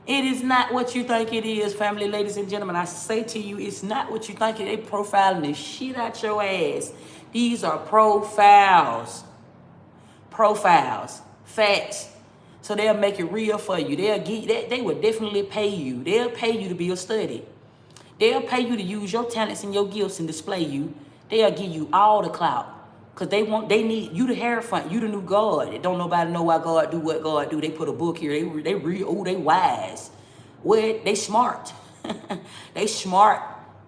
It is not what you think it is, family, ladies and gentlemen. I say to you, it's not what you think it is. They profiling the shit out your ass. These are profiles. Profiles. Facts. So they'll make it real for you. They will definitely pay you. They'll pay you to be a study. They'll pay you to use your talents and your gifts and display you. They'll give you all the clout. Because they need you to Hierophant, you the new God. Don't nobody know why God do what God do. They put a book here. They wise. Well, they smart. They smart.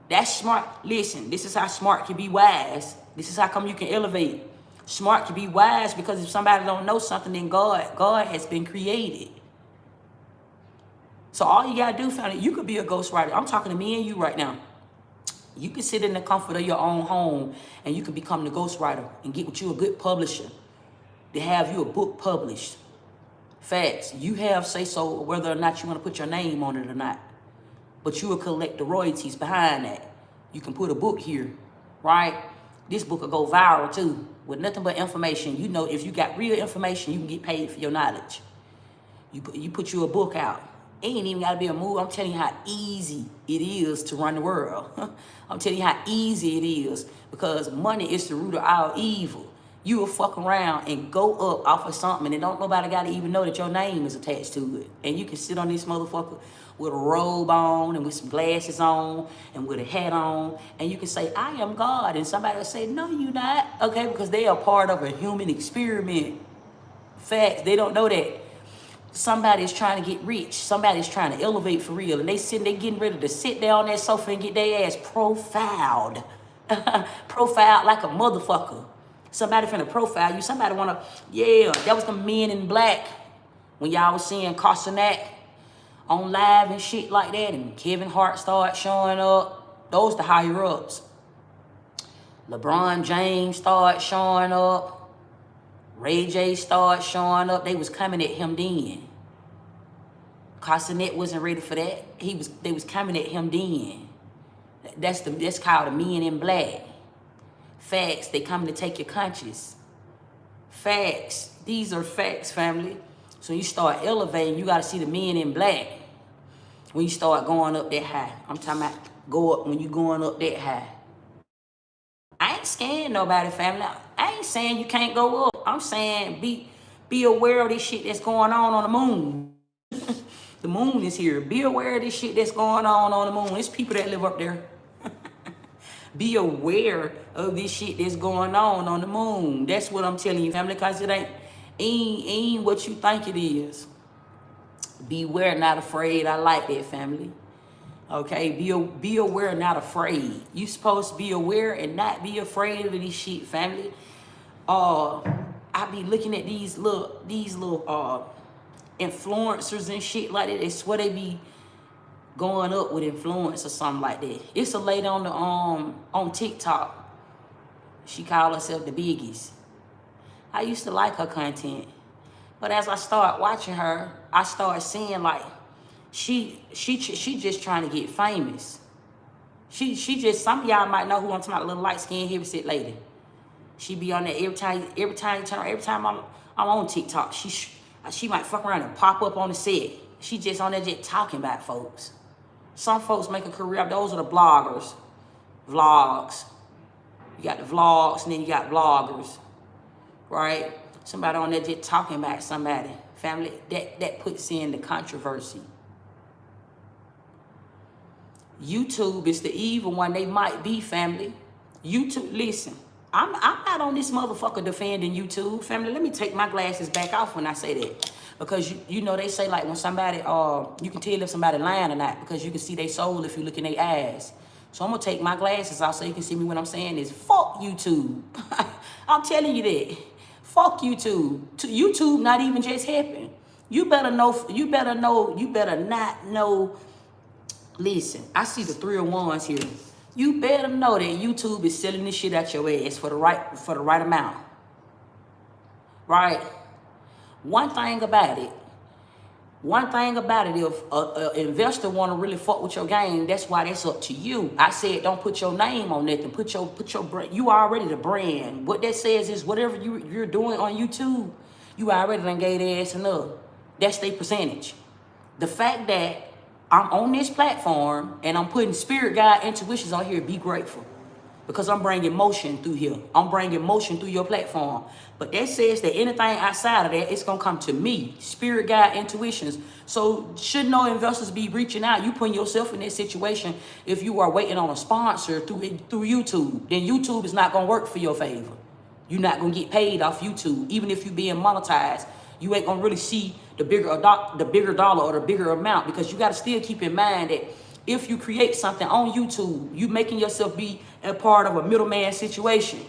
That's smart. Listen, this is how smart can be wise. This is how come you can elevate. Smart can be wise because if somebody don't know something, then God has been created. So all you gotta do, family, you could be a ghostwriter. I'm talking to me and you right now. You can sit in the comfort of your own home and you can become the ghostwriter and get with you a good publisher to have you a book published. Facts. You have say so whether or not you want to put your name on it or not. But you will collect the royalties behind that. You can put a book here, right? This book will go viral too with nothing but information. You know, if you got real information, you can get paid for your knowledge. You put you a book out. Ain't even got to be a move. I'm telling you how easy it is to run the world. I'm telling you how easy it is because money is the root of all evil. You will fuck around and go up off of something and don't nobody got to even know that your name is attached to it. And you can sit on this motherfucker with a robe on and with some glasses on and with a hat on and you can say, I am God. And somebody will say, no, you not. Okay, because they are part of a human experiment. Facts, they don't know that. Somebody's trying to get rich. Somebody's trying to elevate for real. And they getting ready to sit down on that sofa and get their ass profiled. Profiled like a motherfucker. Somebody finna profile you. Somebody wanna, yeah, that was the Men in Black. When y'all was seeing Carsonet on live and shit like that. And Kevin Hart started showing up. Those the higher ups. LeBron James started showing up. Ray J started showing up. They was coming at him then. Carsonet wasn't ready for that. They was coming at him then. That's called the Men in Black. Facts. They coming to take your conscience. Facts. These are facts, family. So you start elevating, you gotta see the Men in Black. When you start going up that high. I'm talking about go up when you going up that high. I ain't scaring nobody, family. I ain't saying you can't go up. I'm saying be aware of this shit that's going on the moon. The moon is here. Be aware of this shit that's going on the moon. There's people that live up there. Be aware of this shit that's going on the moon. That's what I'm telling you, family, because it ain't what you think it is. Beware, not afraid. I like that, family. Okay, be aware, not afraid. You supposed to be aware and not be afraid of this shit, family. I be looking at these little influencers and shit like that. They swear they be going up with influence or something like that. It's a lady on the on TikTok. She called herself the Biggies. I used to like her content, but as I start watching her, I start seeing like. She just trying to get famous. She just, some of y'all might know who I'm talking about, a little light-skinned heavyset lady. She be on there every time I'm on TikTok. She might fuck around and pop up on the set. She just on there just talking about folks. Some folks make a career. Those are the bloggers. Vlogs. You got the vlogs and then you got bloggers. Right? Somebody on there just talking about somebody. Family, that puts in the controversy. YouTube is the evil one. They might be, family. YouTube, listen, I'm not on this motherfucker defending YouTube, family. Let me take my glasses back off when I say that. Because, you know, they say, like, when somebody, you can tell if somebody lying or not because you can see their soul if you look in their eyes. So I'm going to take my glasses off so you can see me. What I'm saying is, fuck YouTube. I'm telling you that. Fuck YouTube. YouTube not even just happened. You better not know. Listen, I see the 301s here. You better know that YouTube is selling this shit out your ass for the right amount. Right? One thing about it, One thing about it, if an investor want to really fuck with your game, that's why that's up to you. I said don't put your name on nothing. Put your brand. You already the brand. What that says is whatever you're doing on YouTube, you already done gave their ass enough. That's their percentage. The fact that I'm on this platform and I'm putting spirit guide intuitions on here, be grateful. Because I'm bringing motion through here. I'm bringing motion through your platform. But that says that anything outside of that, it's going to come to me. Spirit guide intuitions. So should no investors be reaching out? You putting yourself in that situation if you are waiting on a sponsor through YouTube. Then YouTube is not going to work for your favor. You're not going to get paid off YouTube. Even if you're being monetized, you ain't going to really see the bigger dollar or the bigger amount. Because you got to still keep in mind that if you create something on YouTube, you making yourself be a part of a middleman situation,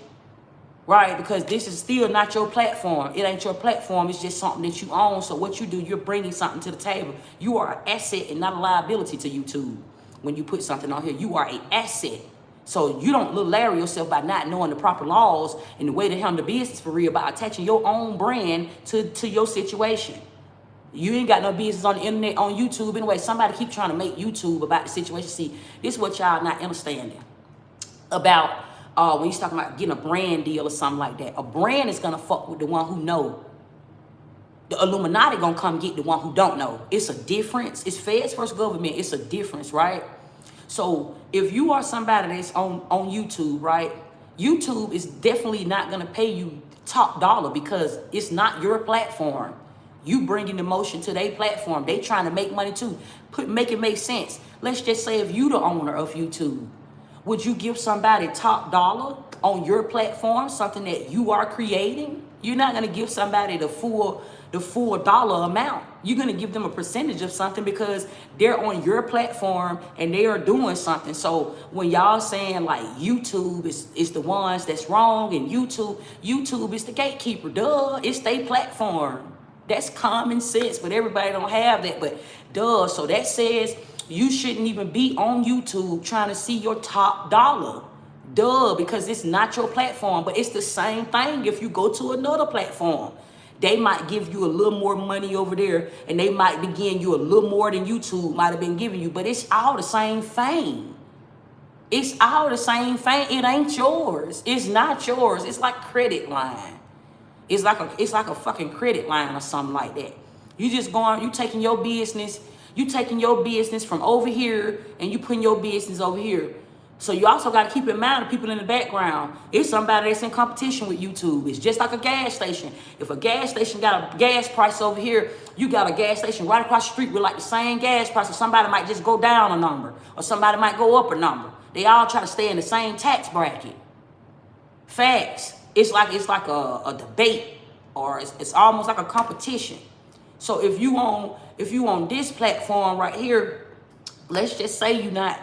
right? Because this is still not your platform. It ain't your platform. It's just something that you own. So what you do, you're bringing something to the table. You are an asset and not a liability to YouTube. When you put something on here, you are an asset. So you don't little Larry yourself by not knowing the proper laws and the way to handle the business for real by attaching your own brand to your situation. You ain't got no business on the internet, on YouTube anyway. Somebody keep trying to make YouTube about the situation. See, this is what y'all not understanding about when you're talking about getting a brand deal or something like that. A brand is going to fuck with the one who know. The Illuminati going to come get the one who don't know. It's a difference. It's feds versus government. It's a difference, right? So if you are somebody that's on YouTube, right? YouTube is definitely not going to pay you top dollar because it's not your platform. You bringing the motion to their platform. They trying to make money too. Make it make sense. Let's just say if you the owner of YouTube, would you give somebody top dollar on your platform, something that you are creating? You're not going to give somebody the full dollar amount. You're going to give them a percentage of something because they're on your platform and they are doing something. So when y'all saying like YouTube is the ones that's wrong and YouTube is the gatekeeper, duh, it's their platform. That's common sense, but everybody don't have that. But duh, so that says you shouldn't even be on YouTube trying to see your top dollar. Duh, because it's not your platform. But it's the same thing if you go to another platform. They might give you a little more money over there, and they might be giving you a little more than YouTube might have been giving you. But it's all the same thing. It's all the same thing. It ain't yours. It's not yours. It's like credit line. It's like a fucking credit line or something like that. You just going, you taking your business from over here and you putting your business over here. So you also got to keep in mind the people in the background. It's somebody that's in competition with YouTube. It's just like a gas station. If a gas station got a gas price over here, you got a gas station right across the street with like the same gas price. So somebody might just go down a number or somebody might go up a number. They all try to stay in the same tax bracket. Facts. It's like a debate, or it's almost like a competition. So if you on this platform right here, let's just say you're not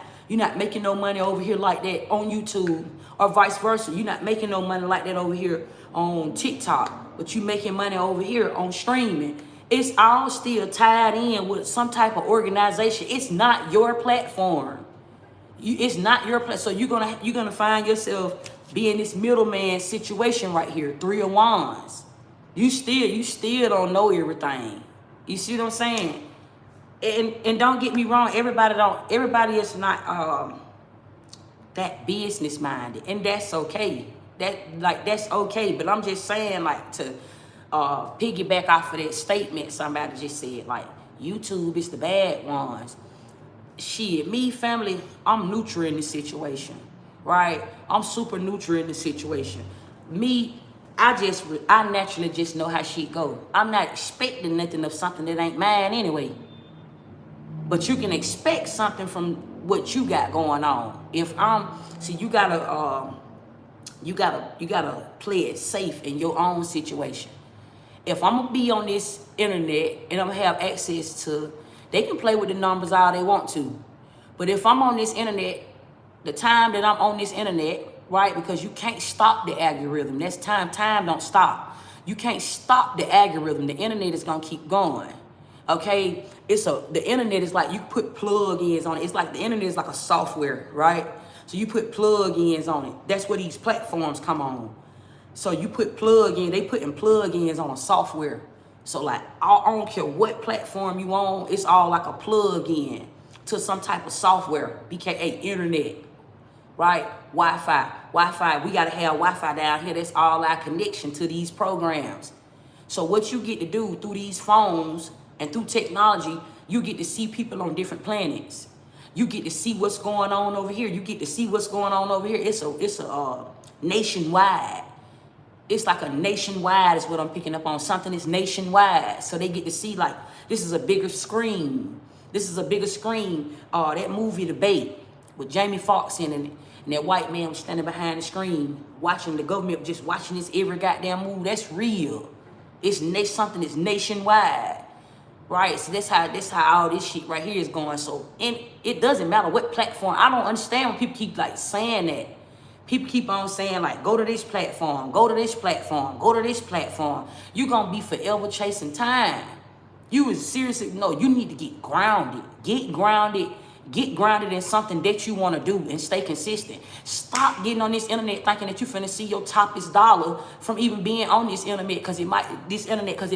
making no money over here like that on YouTube, or vice versa. You're not making no money like that over here on TikTok, but you making money over here on streaming. It's all still tied in with some type of organization. It's not your platform. It's not your place. So you're gonna find yourself be in this middleman situation right here. 3 of Wands. You still don't know everything. You see what I'm saying? And don't get me wrong, everybody is not that business minded, and that's okay. That's okay. But I'm just saying, like, to piggyback off of that statement somebody just said, like, YouTube is the bad ones. Shit, me, family, I'm neutral in this situation, right? I'm super neutral in this situation. Me, I naturally just know how shit go. I'm not expecting nothing of something that ain't mine anyway. But you can expect something from what you got going on. You gotta play it safe in your own situation. If I'm gonna be on this internet and I'm gonna have access to, they can play with the numbers all they want to. But if I'm on this internet, the time that I'm on this internet, right, because you can't stop the algorithm. That's time don't stop. You can't stop the algorithm. The internet is gonna keep going. Okay? The internet is like you put plug-ins on it. It's like the internet is like a software, right? So you put plug-ins on it. That's where these platforms come on. So you put they putting plug-ins on a software So like, I don't care what platform you on, it's all like a plug-in to some type of software, BKA internet, right? Wi-Fi, we gotta have Wi-Fi down here. That's all our connection to these programs. So what you get to do through these phones and through technology, you get to see people on different planets. You get to see what's going on over here. You get to see what's going on over here. It's a nationwide. It's like a nationwide is what I'm picking up on. Something is nationwide. So they get to see like, this is a bigger screen. This is a bigger screen. That movie Debate with Jamie Foxx in it. And that white man was standing behind the screen watching the government, just watching this every goddamn move. That's real. It's something that's nationwide. Right? So that's how all this shit right here is going. So and it doesn't matter what platform. I don't understand when people keep like saying that. People keep on saying like, go to this platform, go to this platform, go to this platform. You're going to be forever chasing time. You is seriously, no, you need to get grounded. Get grounded in something that you want to do and stay consistent. Stop getting on this internet thinking that you're finna see your toppest dollar from even being on this internet because it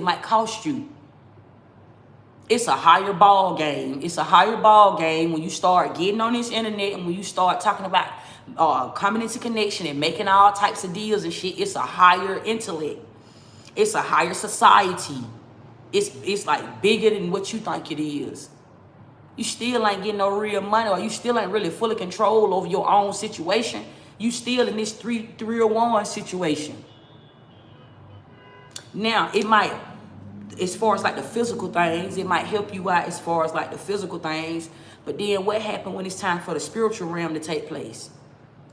might cost you. It's a higher ball game. It's a higher ball game when you start getting on this internet and when you start talking about coming into connection and making all types of deals and shit. It's a higher intellect. It's a higher society. It's like bigger than what you think it is. You still ain't getting no real money, or you still ain't really fully control over your own situation. You still in this 301 situation. Now, it might, as far as like the physical things, it might help you out as far as like the physical things. But then what happened when it's time for the spiritual realm to take place?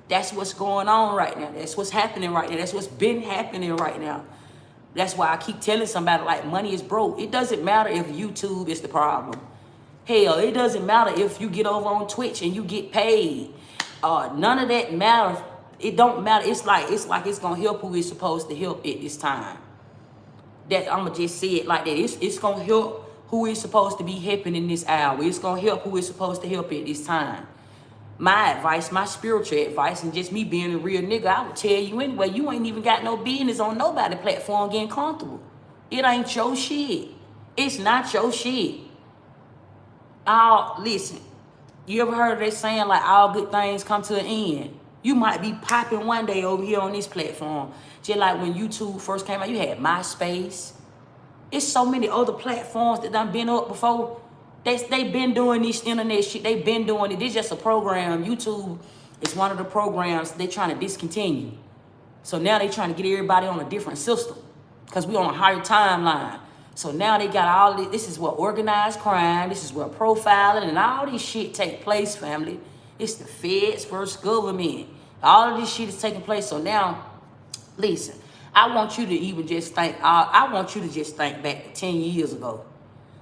That's what's going on right now. That's what's happening right now. That's what's been happening right now. That's why I keep telling somebody like money is broke. It doesn't matter if YouTube is the problem. Hell, it doesn't matter if you get over on Twitch and you get paid. None of that matters. It don't matter. It's like it's gonna help who it's supposed to help at this time. That I'ma just say it like that. It's gonna help who is supposed to be helping in this hour. It's gonna help who is supposed to help at this time. My advice, my spiritual advice, and just me being a real nigga, I would tell you anyway, you ain't even got no business on nobody platform getting comfortable. It ain't your shit. It's not your shit. Listen, you ever heard of that saying like all good things come to an end? You might be popping one day over here on this platform. Just like when YouTube first came out, you had MySpace. It's so many other platforms that done been up before. They been doing this internet shit. They been doing it. It's just a program. YouTube is one of the programs they trying to discontinue. So now they trying to get everybody on a different system because we on a higher timeline. So now they got all this. This is where organized crime. This is where profiling and all this shit take place, family. It's the feds versus government. All of this shit is taking place. So now, listen, I want you to even just think. I want you to just think back to 10 years ago.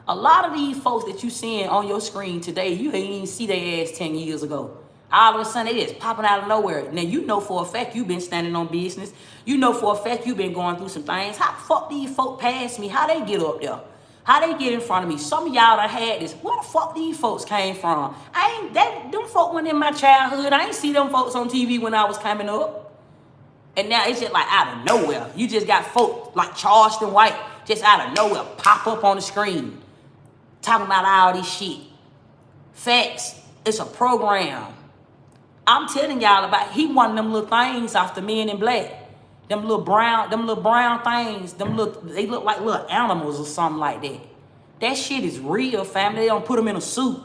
A lot of these folks that you seeing on your screen today, you ain't even see their ass 10 years ago. All of a sudden, they just popping out of nowhere. Now, you know for a fact you've been standing on business. You know for a fact you've been going through some things. How the fuck these folk pass me? How they get up there? How they get in front of me? Some of y'all done had this. Where the fuck these folks came from? Them folk went in my childhood. I ain't see them folks on TV when I was coming up. And now it's just like out of nowhere. You just got folk like Charleston White just out of nowhere pop up on the screen. Talking about all this shit. Facts. It's a program. I'm telling y'all about, he one of them little things off the Men in Black. Them little brown things. They look like little animals or something like that. That shit is real, family. They don't put him in a suit.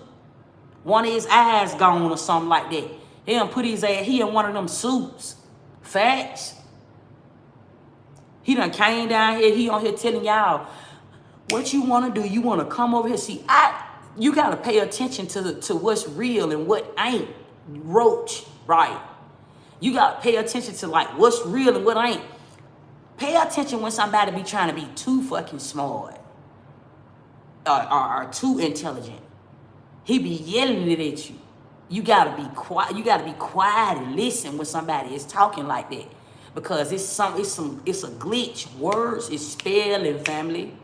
One of his eyes gone or something like that. They don't put his ass, he in one of them suits. Facts. He done came down here, he on here telling y'all, what you want to do, you want to come over here. See, you got to pay attention to what's real and what ain't. Roach, right? You got to pay attention to like what's real and what ain't. Pay attention when somebody be trying to be too fucking smart or too intelligent. He be yelling it at you. You got to be quiet. You got to be quiet and listen when somebody is talking like that because it's a glitch. Words is spelling, family.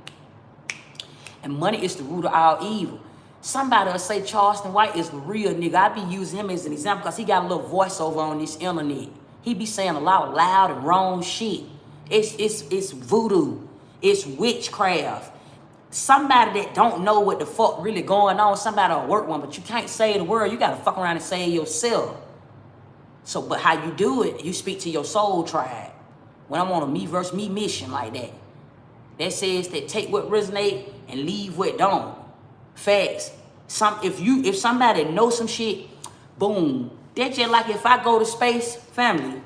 And money is the root of all evil. Somebody will say Charleston White is the real nigga. I be using him as an example because he got a little voiceover on this internet. He be saying a lot of loud and wrong shit. It's voodoo. It's witchcraft. somebody that don't know what the fuck really going on, somebody will work one, but you can't save the world. You gotta fuck around and save yourself. So, but how you do it, you speak to your soul tribe. When I'm on a me versus me mission like that, that says that take what resonate and leave what don't. Facts. If somebody knows some shit, boom. That's just like if I go to space, family.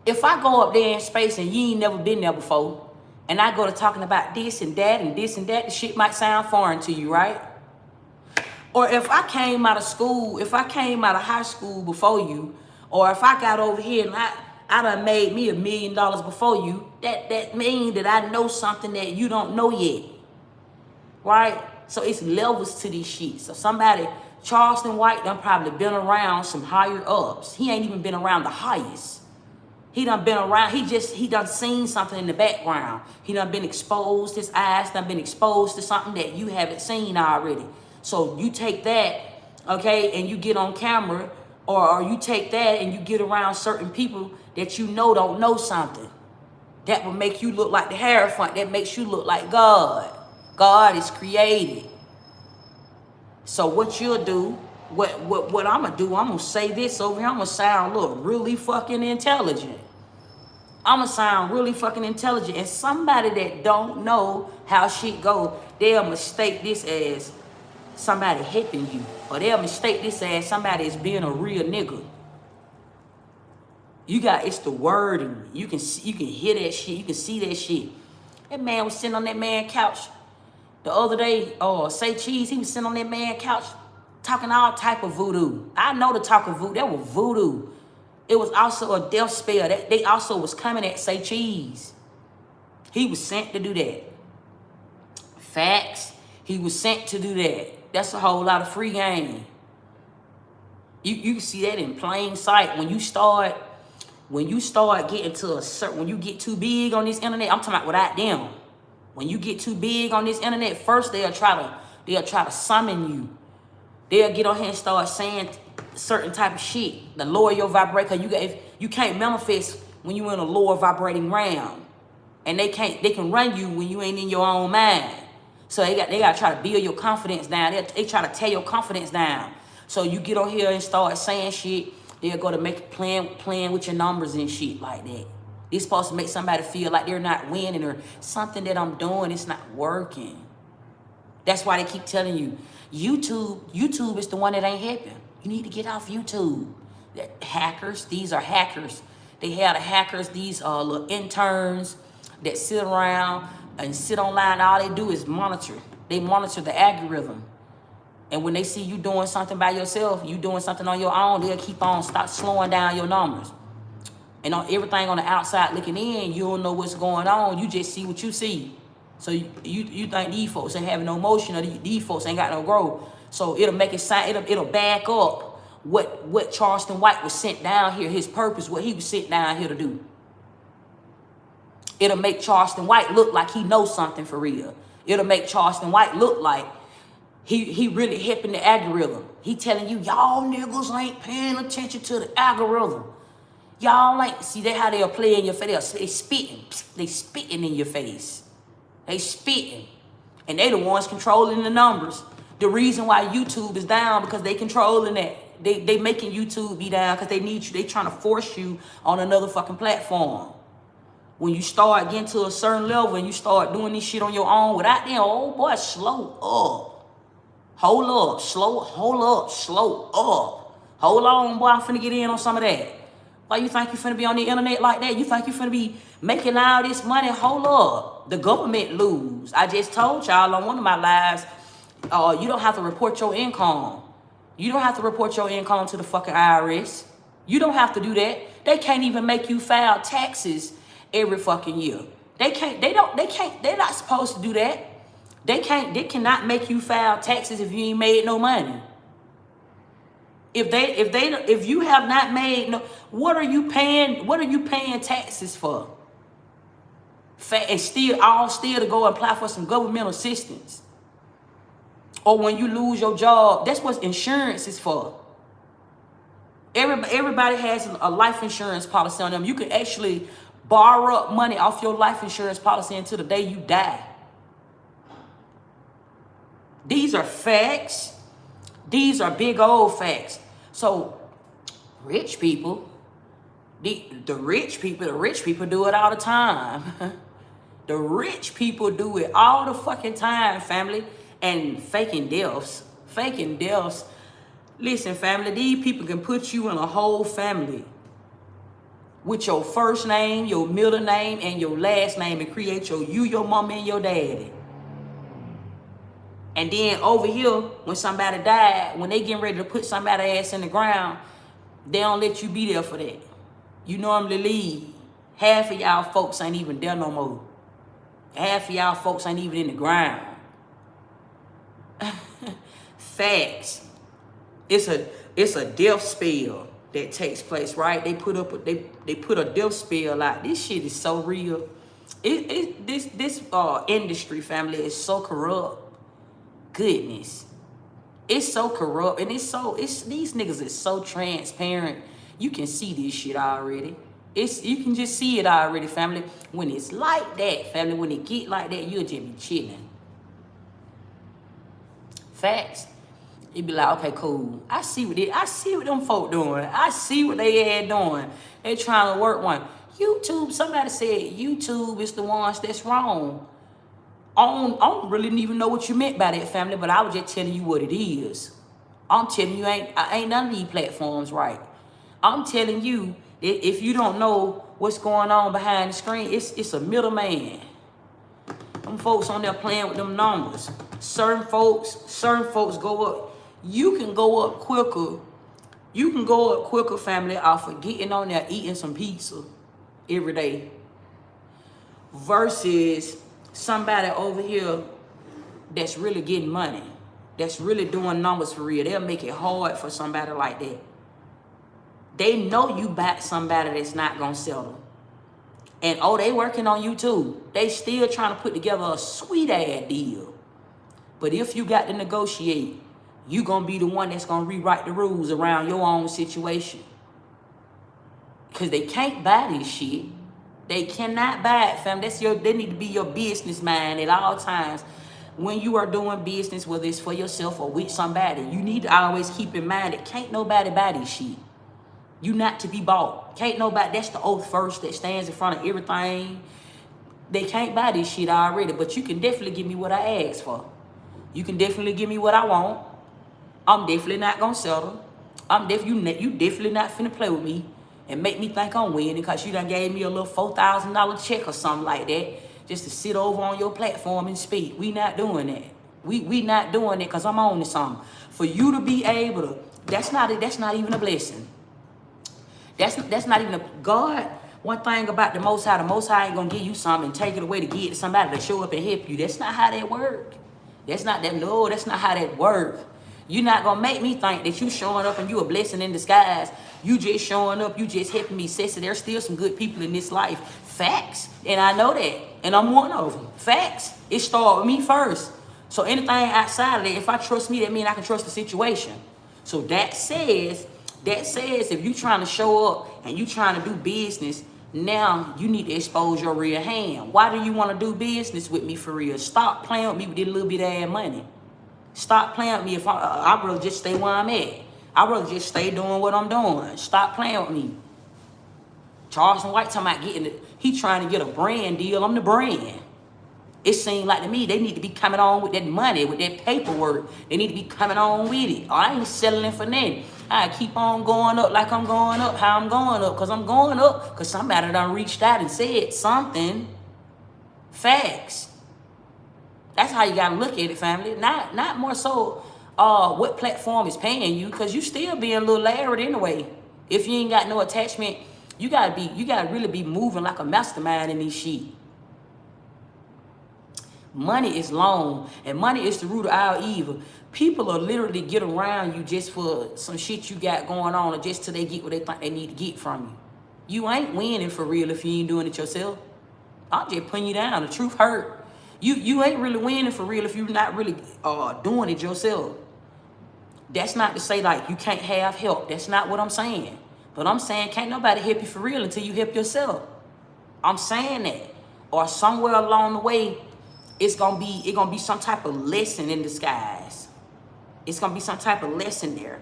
If I go up there in space and you ain't never been there before, and I go to talking about this and that and this and that, the shit might sound foreign to you, right? Or if I came out of school, if I came out of high school before you, or if I got over here and I done made me $1 million before you, that means that I know something that you don't know yet, right? So it's levels to these shit. So somebody, Charleston White done probably been around some higher ups. He ain't even been around the highest. He done been around, he done seen something in the background. He done been exposed, his eyes done been exposed to something that you haven't seen already. So you take that, okay, and you get on camera, or you take that and you get around certain people that you know don't know something. That will make you look like the Hierophant. That makes you look like God. God is created. So what you'll do, what I'm going to do, I'm going to say this over here. I'm going to sound look really fucking intelligent. I'm going to sound really fucking intelligent. And somebody that don't know how shit go, they'll mistake this as somebody helping you. Or they'll mistake this as somebody is being a real nigga. It's the wording. You can hear that shit. You can see that shit. That man was sitting on that man's couch the other day. Say Cheese, he was sitting on that man's couch talking all type of voodoo. I know the talk of voodoo. That was voodoo. It was also a death spell. That they also was coming at Say Cheese. He was sent to do that. Facts. He was sent to do that. That's a whole lot of free game. You can see that in plain sight when you start getting to a certain, when you get too big on this internet. I'm talking about without them. When you get too big on this internet, first they'll try to summon you. They'll get on here and start saying certain type of shit. The lower your vibration, you can't manifest when you in a lower vibrating realm, and they can run you when you ain't in your own mind. So they got to try to build your confidence down. They try to tear your confidence down. So you get on here and start saying shit. They're going to make playing with your numbers and shit like that. It's supposed to make somebody feel like they're not winning, or something that I'm doing, it's not working. That's why they keep telling you, YouTube is the one that ain't helping. You need to get off YouTube. Hackers, these are hackers. They have the hackers, these are little interns that sit around and sit online. All they do is monitor. They monitor the algorithm. And when they see you doing something by yourself, you doing something on your own, they'll keep on slowing down your numbers. And on everything on the outside looking in, you don't know what's going on. You just see what you see. So you think these folks ain't having no motion, or these folks ain't got no growth. So it'll make it sound, it'll back up what Charleston White was sent down here, his purpose, what he was sent down here to do. It'll make Charleston White look like he knows something for real. It'll make Charleston White look like he really helping the algorithm. He telling you, y'all niggas ain't paying attention to the algorithm. Y'all ain't, see, that's how they'll play in your face. They spitting in your face. They spitting. And they the ones controlling the numbers. The reason why YouTube is down, because they controlling that. They making YouTube be down because they need you. They trying to force you on another fucking platform. When you start getting to a certain level and you start doing this shit on your own without them, oh boy, slow up. Hold up, slow up. Hold on, boy, I'm finna get in on some of that. Why you think you finna be on the internet like that? You think you finna be making all this money? Hold up. The government lose. I just told y'all on one of my lives, you don't have to report your income. You don't have to report your income to the fucking IRS. You don't have to do that. They can't even make you file taxes every fucking year. They're not supposed to do that. They cannot make you file taxes if you ain't made no money. If you have not made no, what are you paying taxes for? And still to go apply for some governmental assistance. Or when you lose your job, that's what insurance is for. Everybody has a life insurance policy on them. You can actually borrow up money off your life insurance policy until the day you die. These are facts. These are big old facts. So rich people, the rich people do it all the time. The rich people do it all the fucking time, family. And faking deaths. Faking deaths. Listen, family, these people can put you in a whole family with your first name, your middle name, and your last name and create your mama, and your daddy. And then over here, when somebody died, when they getting ready to put somebody's ass in the ground, they don't let you be there for that. You normally leave. Half of y'all folks ain't even there no more. Half of y'all folks ain't even in the ground. Facts. It's a death spell that takes place, right? They put a death spell out. This shit is so real. This industry, family, is so corrupt. Goodness, it's so corrupt, and these niggas is so transparent. You can see this shit already. You can just see it already, family. When it's like that, family, when it get like that, you'll just be chilling. Facts. You be like, okay, cool. I see what them folk doing. I see what they had doing. They trying to work one. YouTube, somebody said YouTube is the ones that's wrong. I don't really even know what you meant by that, family, but I was just telling you what it is. I'm telling you, ain't none of these platforms right. I'm telling you, if you don't know what's going on behind the screen, it's a middleman. Them folks on there playing with them numbers. Certain folks go up. You can go up quicker. You can go up quicker, family, off of getting on there eating some pizza every day versus somebody over here that's really getting money, that's really doing numbers for real. They'll make it hard for somebody like that. They know you back somebody that's not gonna settle. And they working on you too. They still trying to put together a sweet ass deal. But if you got to negotiate, you gonna be the one that's gonna rewrite the rules around your own situation. Cause they can't buy this shit. They cannot buy it, fam. They need to be your business mind at all times. When you are doing business, whether it's for yourself or with somebody, you need to always keep in mind that can't nobody buy this shit. You not to be bought. Can't nobody, that's the oath first that stands in front of everything. They can't buy this shit already, but you can definitely give me what I asked for. You can definitely give me what I want. I'm definitely not gonna settle. You definitely not finna play with me and make me think I'm winning because you done gave me a little $4,000 check or something like that just to sit over on your platform and speak. We not doing that. We not doing it because I'm on to something. For you to be able to, that's not even a blessing. That's not even a God. One thing about the Most High ain't gonna give you something and take it away to give it to somebody to show up and help you. That's not how that work. That's not how that work. You're not gonna make me think that you showing up and you a blessing in disguise. You just showing up, you just helping me. Sissy, there's still some good people in this life. Facts. And I know that. And I'm one of them. Facts. It started with me first. So anything outside of that, if I trust me, that means I can trust the situation. So that says if you trying to show up and you trying to do business, now you need to expose your real hand. Why do you want to do business with me for real? Stop playing with me with this little bit of ass money. Stop playing with me. If I'd rather just stay where I'm at. I'd rather just stay doing what I'm doing. Stop playing with me. Charleston White talking about getting it. He trying to get a brand deal. I'm the brand. It seemed like to me they need to be coming on with that money, with that paperwork. They need to be coming on with it. I ain't settling for nothing. I keep on going up like I'm going up, how I'm going up, because I'm going up, because somebody done reached out and said something. Facts. That's how you got to look at it, family. Not more so what platform is paying you, because you still being a little layered anyway. If you ain't got no attachment, you gotta really be moving like a mastermind in this shit. Money is long, and money is the root of all evil. People will literally get around you just for some shit you got going on, or just till they get what they think they need to get from you. You ain't winning for real if you ain't doing it yourself. I'm just putting you down. The truth hurt. You ain't really winning for real if you're not really doing it yourself. That's not to say like you can't have help. That's not what I'm saying. But I'm saying can't nobody help you for real until you help yourself. I'm saying that. Or somewhere along the way, it's gonna be some type of lesson in disguise. It's gonna be some type of lesson there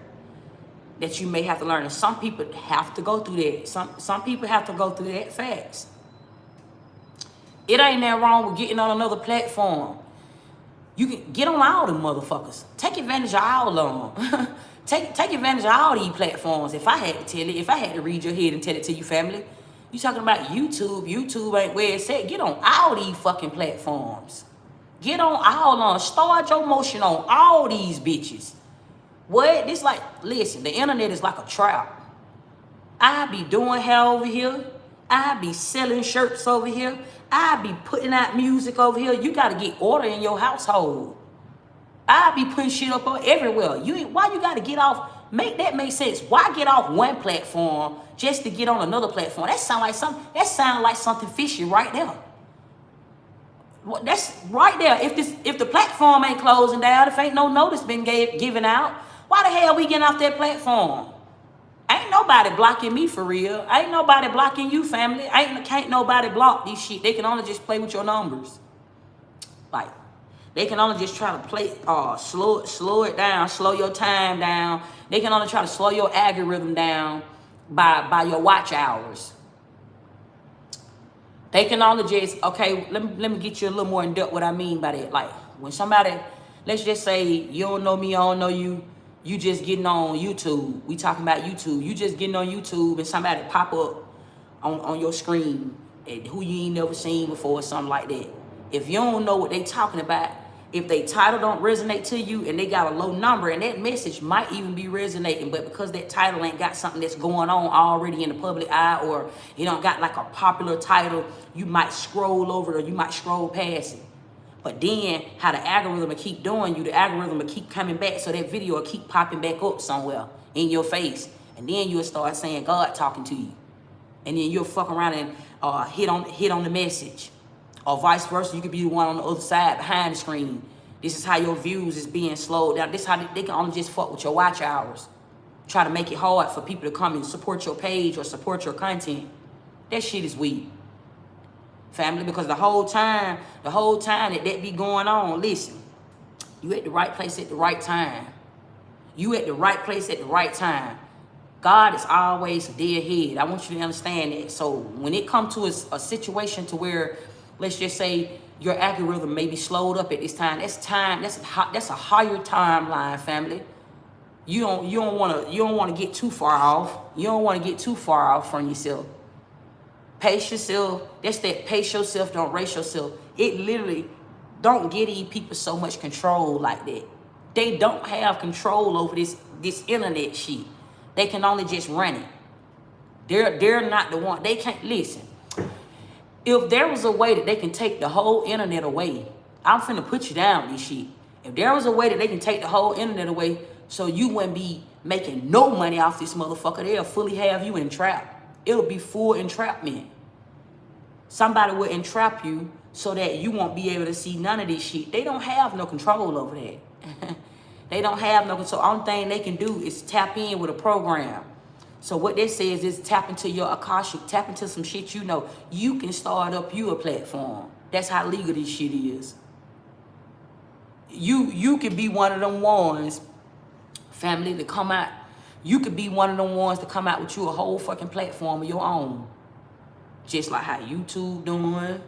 that you may have to learn. And some people have to go through that. Some people have to go through that fast. It ain't that wrong with getting on another platform. You can get on all them motherfuckers. Take advantage of all of them. take advantage of all these platforms. If I had to tell it, if I had to read your head and tell it to you, family, you talking about YouTube. YouTube ain't where it's at. Get on all these fucking platforms. Get on all on. Start your motion on all these bitches. What? This like, listen, the internet is like a trap. I be doing hair over here. I be selling shirts over here. I be putting out music over here. You got to get order in your household. I be putting shit up everywhere. Why you got to get off? Make that make sense. Why get off one platform just to get on another platform? That sound like something fishy right there. That's right there. If the platform ain't closing down, if ain't no notice been given out, why the hell we getting off that platform? Ain't nobody blocking me for real. Ain't nobody blocking you, family. Can't nobody block these shit. They can only just play with your numbers. Like, they can only just try to play, slow it down, slow your time down. They can only try to slow your algorithm down by your watch hours. They can only just, okay, let me get you a little more in depth what I mean by that. Like, when somebody, let's just say you don't know me, I don't know you, you just getting on YouTube. We talking about YouTube. You just getting on YouTube and somebody pop up on your screen and who you ain't never seen before or something like that. If you don't know what they talking about, if they title don't resonate to you and they got a low number, and that message might even be resonating, but because that title ain't got something that's going on already in the public eye, or you don't got like a popular title, you might scroll over it or you might scroll past it. But then how the algorithm will keep doing you, the algorithm will keep coming back, so that video will keep popping back up somewhere in your face. And then you'll start saying God talking to you. And then you'll fuck around and hit on the message. Or vice versa, you could be the one on the other side behind the screen. This is how your views is being slowed down. This is how they can only just fuck with your watch hours. Try to make it hard for people to come and support your page or support your content. That shit is weak. Family, because the whole time that be going on, listen, you at the right place at the right time. You at the right place at the right time. God is always a day ahead. I want you to understand that. So when it comes to a situation to where, let's just say your algorithm may be slowed up at this time, that's a higher timeline, family. You don't want to get too far off. You don't want to get too far off from yourself. Pace yourself. That's that pace yourself, don't race yourself. It literally don't give these people so much control like that. They don't have control over this internet shit. They can only just run it. They're not the one. They can't listen. If there was a way that they can take the whole internet away, I'm finna put you down this shit. If there was a way that they can take the whole internet away so you wouldn't be making no money off this motherfucker, they'll fully have you entrapped. It'll be full entrapment. Somebody will entrap you so that you won't be able to see none of this shit. They don't have no control over that. They don't have no control. Only thing they can do is tap in with a program. So what that says is tap into your Akashic, tap into some shit you know. You can start up you a platform. That's how legal this shit is. You can be one of them ones, family, to come out. You could be one of them ones to come out with you a whole fucking platform of your own. Just like how YouTube doing,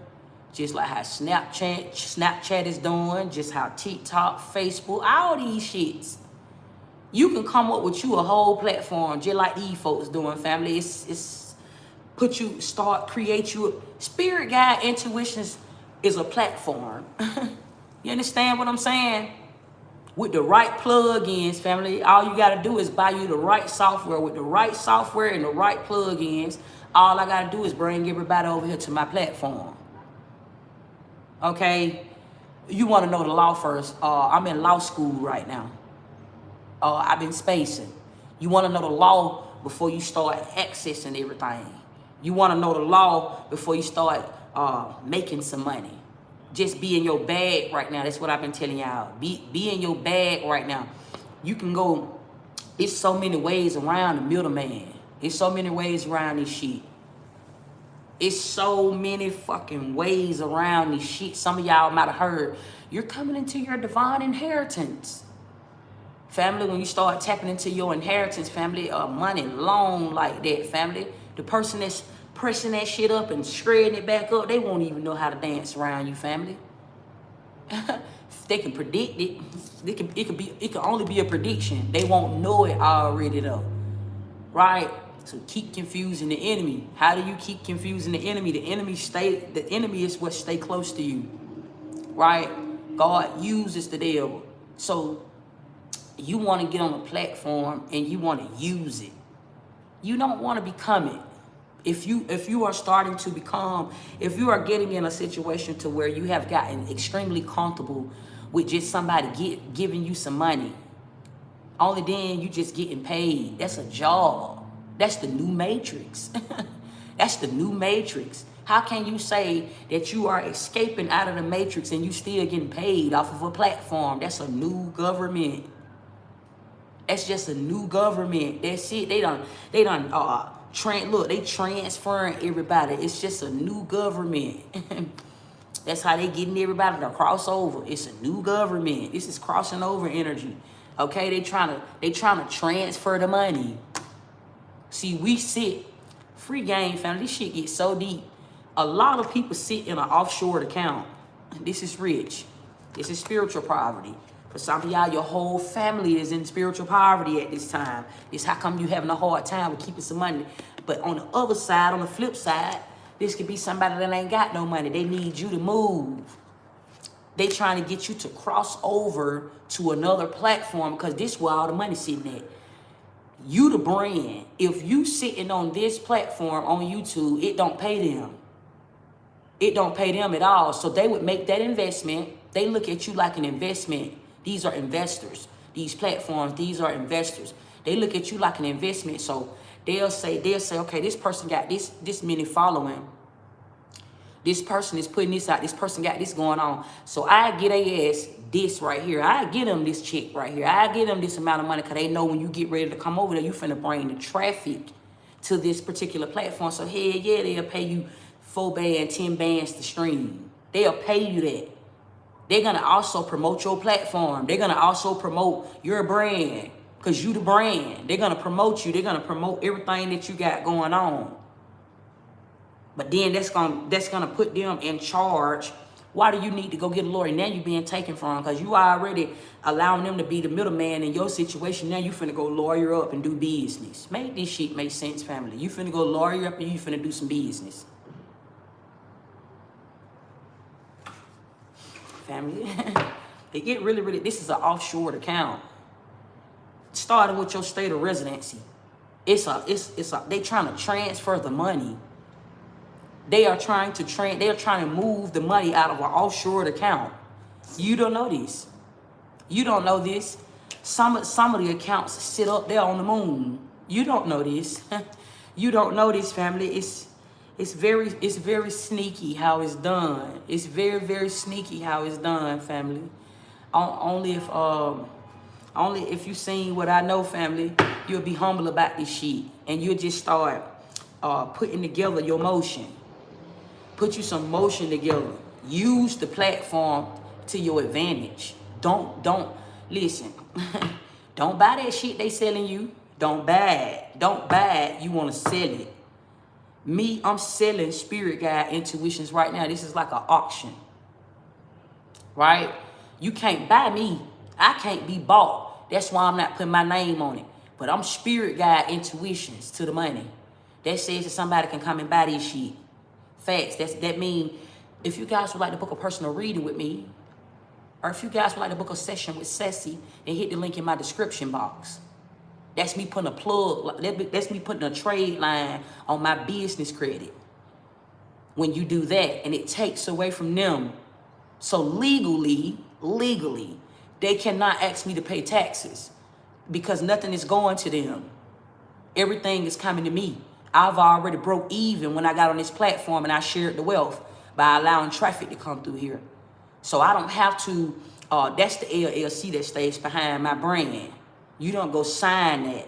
just like how Snapchat is doing, just how TikTok, Facebook, all these shits. You can come up with you a whole platform just like these folks doing, family. It's create you. Spirit Guide Intuitions is a platform. You understand what I'm saying? With the right plugins, family, all you got to do is buy you the right software. With the right software and the right plugins, all I got to do is bring everybody over here to my platform. Okay? You want to know the law first. I'm in law school right now. I've been spacing. You want to know the law before you start accessing everything. You want to know the law before you start making some money. Just be in your bag right now. That's what I've been telling y'all. Be in your bag right now. You can go. It's so many ways around the middleman. It's so many ways around this shit. It's so many fucking ways around this shit. Some of y'all might have heard, you're coming into your divine inheritance. Family, when you start tapping into your inheritance, family, money long like that, family, the person that's pressing that shit up and shredding it back up, they won't even know how to dance around you, family. They can predict it. It can only be a prediction. They won't know it already though. Right? So keep confusing the enemy. How do you keep confusing the enemy? The enemy is what stay close to you. Right? God uses the devil. So you want to get on a platform and you want to use it. You don't want to become it. If you are starting to become, if you are getting in a situation to where you have gotten extremely comfortable with just somebody giving you some money, only then you just getting paid. That's a job. That's the new matrix. That's the new matrix. How can you say that you are escaping out of the matrix and you still getting paid off of a platform? That's a new government. That's just a new government. That's it. They transferring everybody. It's just a new government. That's how they getting everybody to cross over. It's a new government. This is crossing over energy. Okay, they trying to transfer the money. See, we sit free game, family. This shit gets so deep. A lot of people sit in an offshore account. This is rich. This is spiritual poverty. For some of y'all, your whole family is in spiritual poverty at this time. It's how come you having a hard time with keeping some money. But on the other side, on the flip side, this could be somebody that ain't got no money. They need you to move. They trying to get you to cross over to another platform because this is where all the money sitting at. You the brand. If you sitting on this platform on YouTube, it don't pay them. It don't pay them at all. So they would make that investment. They look at you like an investment. These are investors. These platforms, these are investors. They look at you like an investment. So they'll say, okay, this person got this many following. This person is putting this out. This person got this going on. So I get a ass this right here. I get them this chick right here. I get them this amount of money because they know when you get ready to come over there, you finna bring the traffic to this particular platform. So hell yeah, they'll pay you 4 bands, 10 bands to stream. They'll pay you that. They're going to also promote your platform. They're going to also promote your brand because you the brand. They're going to promote you. They're going to promote everything that you got going on. But then that's gonna put them in charge. Why do you need to go get a lawyer? Now you being taken from because you already allowing them to be the middleman in your situation. Now you finna go lawyer up and do business. Make this shit make sense, family. You finna go lawyer up and you finna do some business. Family, they get really, this is an offshore account. Starting with your state of residency. They trying to transfer the money. They are trying to move the money out of an offshore account. You don't know this. You don't know this. Some of the accounts sit up there on the moon. You don't know this. You don't know this, family. It's very sneaky how it's done. It's very sneaky how it's done, family. Only if you seen what I know, family, you'll be humble about this shit and you'll just start putting together your motion. Put you some motion together. Use the platform to your advantage. Don't listen. Don't buy that shit they selling you. Don't buy it. Don't buy it. You want to sell it. Me, I'm selling spirit guide intuitions right now. This is like an auction. Right? You can't buy me. I can't be bought. That's why I'm not putting my name on it. But I'm spirit guide intuitions to the money. That says that somebody can come and buy this shit. Facts. That mean if you guys would like to book a personal reading with me, or if you guys would like to book a session with Ceci, then hit the link in my description box. That's me putting a plug. That's me putting a trade line on my business credit. When you do that, and it takes away from them. So legally, they cannot ask me to pay taxes because nothing is going to them. Everything is coming to me. I've already broke even when I got on this platform and I shared the wealth by allowing traffic to come through here. So I don't have to, that's the LLC that stays behind my brand. You don't go sign that.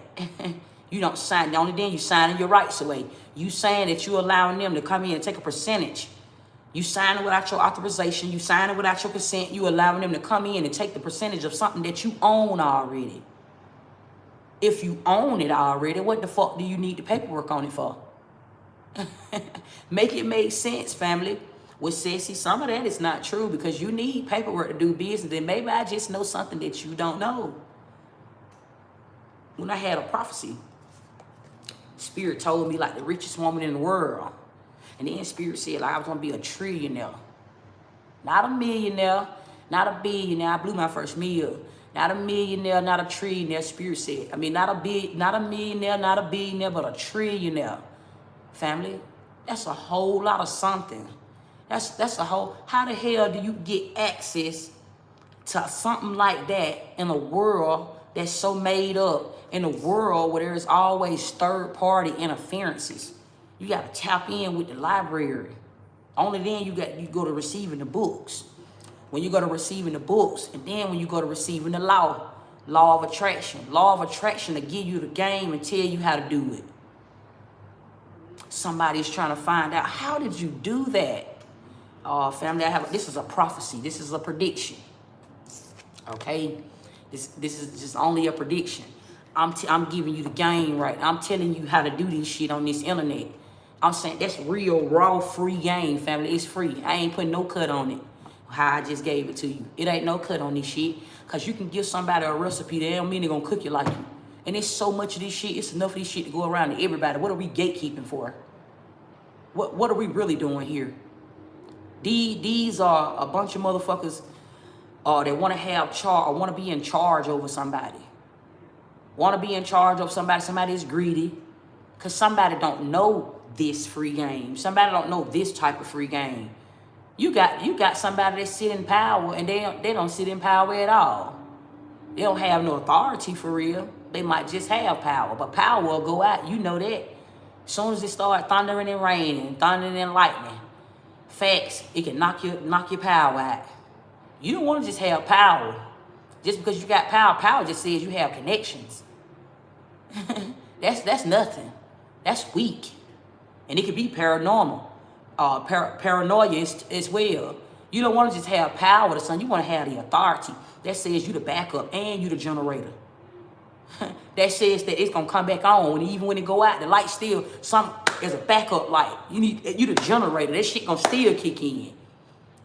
You don't sign. Only then you signing your rights away. You saying that you allowing them to come in and take a percentage. You signing without your authorization. You signing without your consent. You allowing them to come in and take the percentage of something that you own already. If you own it already, what the fuck do you need the paperwork on it for? Make it make sense, family. With Sissy, some of that is not true because you need paperwork to do business. Then maybe I just know something that you don't know. When I had a prophecy, Spirit told me like the richest woman in the world. And then Spirit said like I was going to be a trillionaire. Not a millionaire, not a billionaire. I blew my first meal. Not a millionaire, not a trillionaire, Spirit said. I mean, not a millionaire, not a billionaire, but a trillionaire. Family, that's a whole lot of something. That's a whole, how the hell do you get access to something like that in a world that's so made up, in a world where there's always third-party interferences? You got to tap in with the library. Only then you go to receiving the books. When you go to receiving the books, and then when you go to receiving the law of attraction. Law of attraction to give you the game and tell you how to do it. Somebody's trying to find out, how did you do that? Family, this is a prophecy. This is a prediction. Okay? This is just only a prediction. I'm giving you the game right. I'm telling you how to do this shit on this internet. I'm saying that's real, raw, free game, family. It's free. I ain't putting no cut on it. How I just gave it to you. It ain't no cut on this shit. Because you can give somebody a recipe, they don't mean they're going to cook it like you. And it's so much of this shit. It's enough of this shit to go around to everybody. What are we gatekeeping for? What are we really doing here? These are a bunch of motherfuckers that want to have charge or want to be in charge over somebody. Want to be in charge of somebody. Somebody is greedy. Because somebody don't know this free game. Somebody don't know this type of free game. You got somebody that sit in power and they don't sit in power at all. They don't have no authority for real. They might just have power, but power will go out. You know that. As soon as it start thundering and raining, thundering and lightning, facts, it can knock your power out. You don't want to just have power. Just because you got power, power just says you have connections. That's nothing. That's weak. And it could be paranormal. Paranoia as well. You don't want to just have power to something. You want to have the authority. That says you the backup and you the generator. That says that it's going to come back on. And even when it go out, the light still, there's a backup light. You the generator. That shit going to still kick in.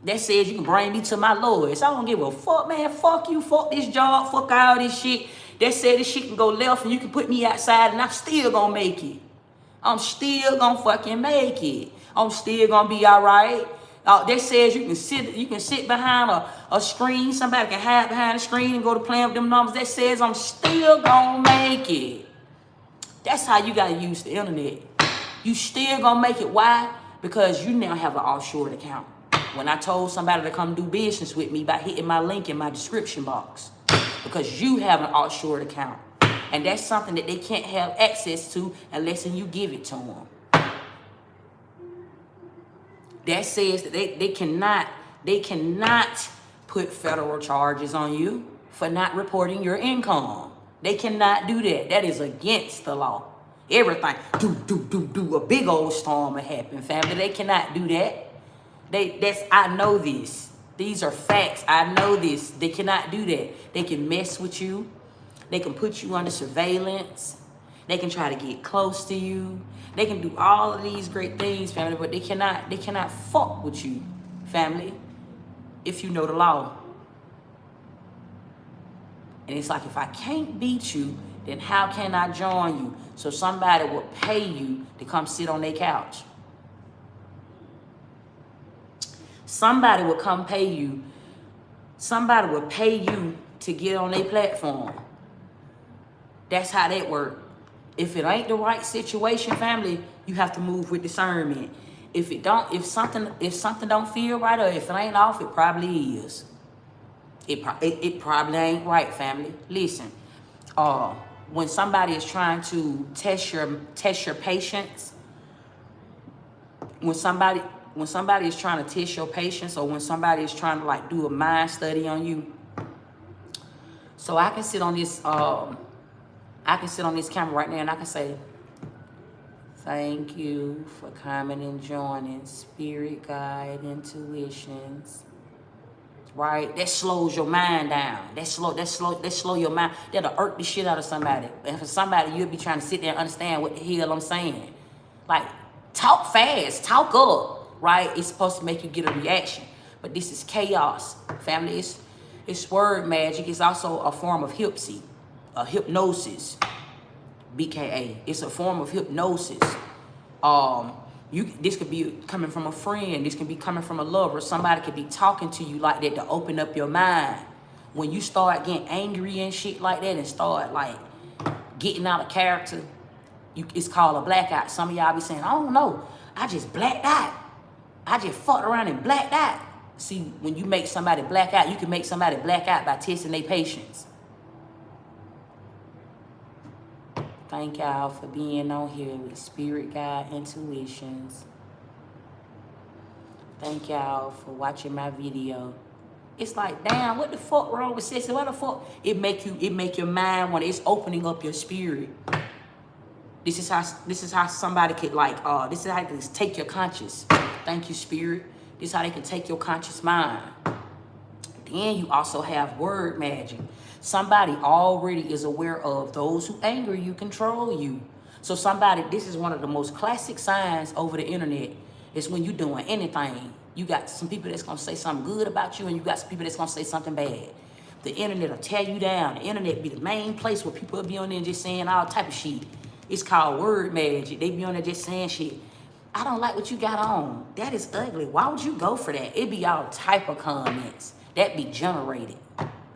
That says you can bring me to my lowest. I don't give a fuck, man. Fuck you. Fuck this job. Fuck all this shit. That said this shit can go left and you can put me outside and I'm still going to make it. I'm still going to fucking make it. I'm still going to be all right. That says you can sit behind a screen. Somebody can hide behind the screen and go to playing with them numbers. That says I'm still going to make it. That's how you got to use the internet. You still going to make it. Why? Because you now have an offshore account. When I told somebody to come do business with me by hitting my link in my description box. Because you have an offshore account. And that's something that they can't have access to unless you give it to them. That says that they cannot put federal charges on you for not reporting your income. They cannot do that. That is against the law. Everything, a big old storm will happen, family. They cannot do that. I know this. These are facts. I know this. They cannot do that. They can mess with you. They can put you under surveillance. They can try to get close to you. They can do all of these great things, family, but they cannot fuck with you, family, if you know the law. And it's like, if I can't beat you, then how can I join you? So somebody will pay you to come sit on their couch. Somebody will come pay you. Somebody will pay you to get on their platform. That's how that works. If it ain't the right situation, family, you have to move with discernment. If something don't feel right, or if it ain't off, it probably is. It probably ain't right, family. Listen, when somebody is trying to test your patience, when somebody is trying to test your patience, or when somebody is trying to like do a mind study on you, so I can sit on this. I can sit on this camera right now and I can say, thank you for coming and joining Spirit Guide Intuitions. Right? That slows your mind down. That slow your mind. That'll irk the shit out of somebody. And for somebody, you'll be trying to sit there and understand what the hell I'm saying. Like, talk fast, talk up, right? It's supposed to make you get a reaction. But this is chaos. Family, it's word magic. It's also a form of hypnosis. BKA. It's a form of hypnosis. This could be coming from a friend. This can be coming from a lover. Somebody could be talking to you like that to open up your mind. When you start getting angry and shit like that and start like getting out of character, it's called a blackout. Some of y'all be saying, I don't know, I just blacked out. I just fucked around and blacked out. See, when you make somebody black out, you can make somebody black out by testing their patience. Thank y'all for being on here with Spirit Guide Intuitions. Thank y'all for watching my video. It's like, damn, what the fuck wrong with Sissy? What the fuck? It make your mind want. It's opening up your spirit. This is how somebody could like. This is how they can take your conscious. Thank you, Spirit. This is how they can take your conscious mind. Then you also have word magic. Somebody already is aware of those who anger you, control you. So this is one of the most classic signs over the internet. It's when you're doing anything. You got some people that's going to say something good about you, and you got some people that's going to say something bad. The internet will tear you down. The internet be the main place where people will be on there just saying all type of shit. It's called word magic. They be on there just saying shit. I don't like what you got on. That is ugly. Why would you go for that? It be all type of comments. That be generated.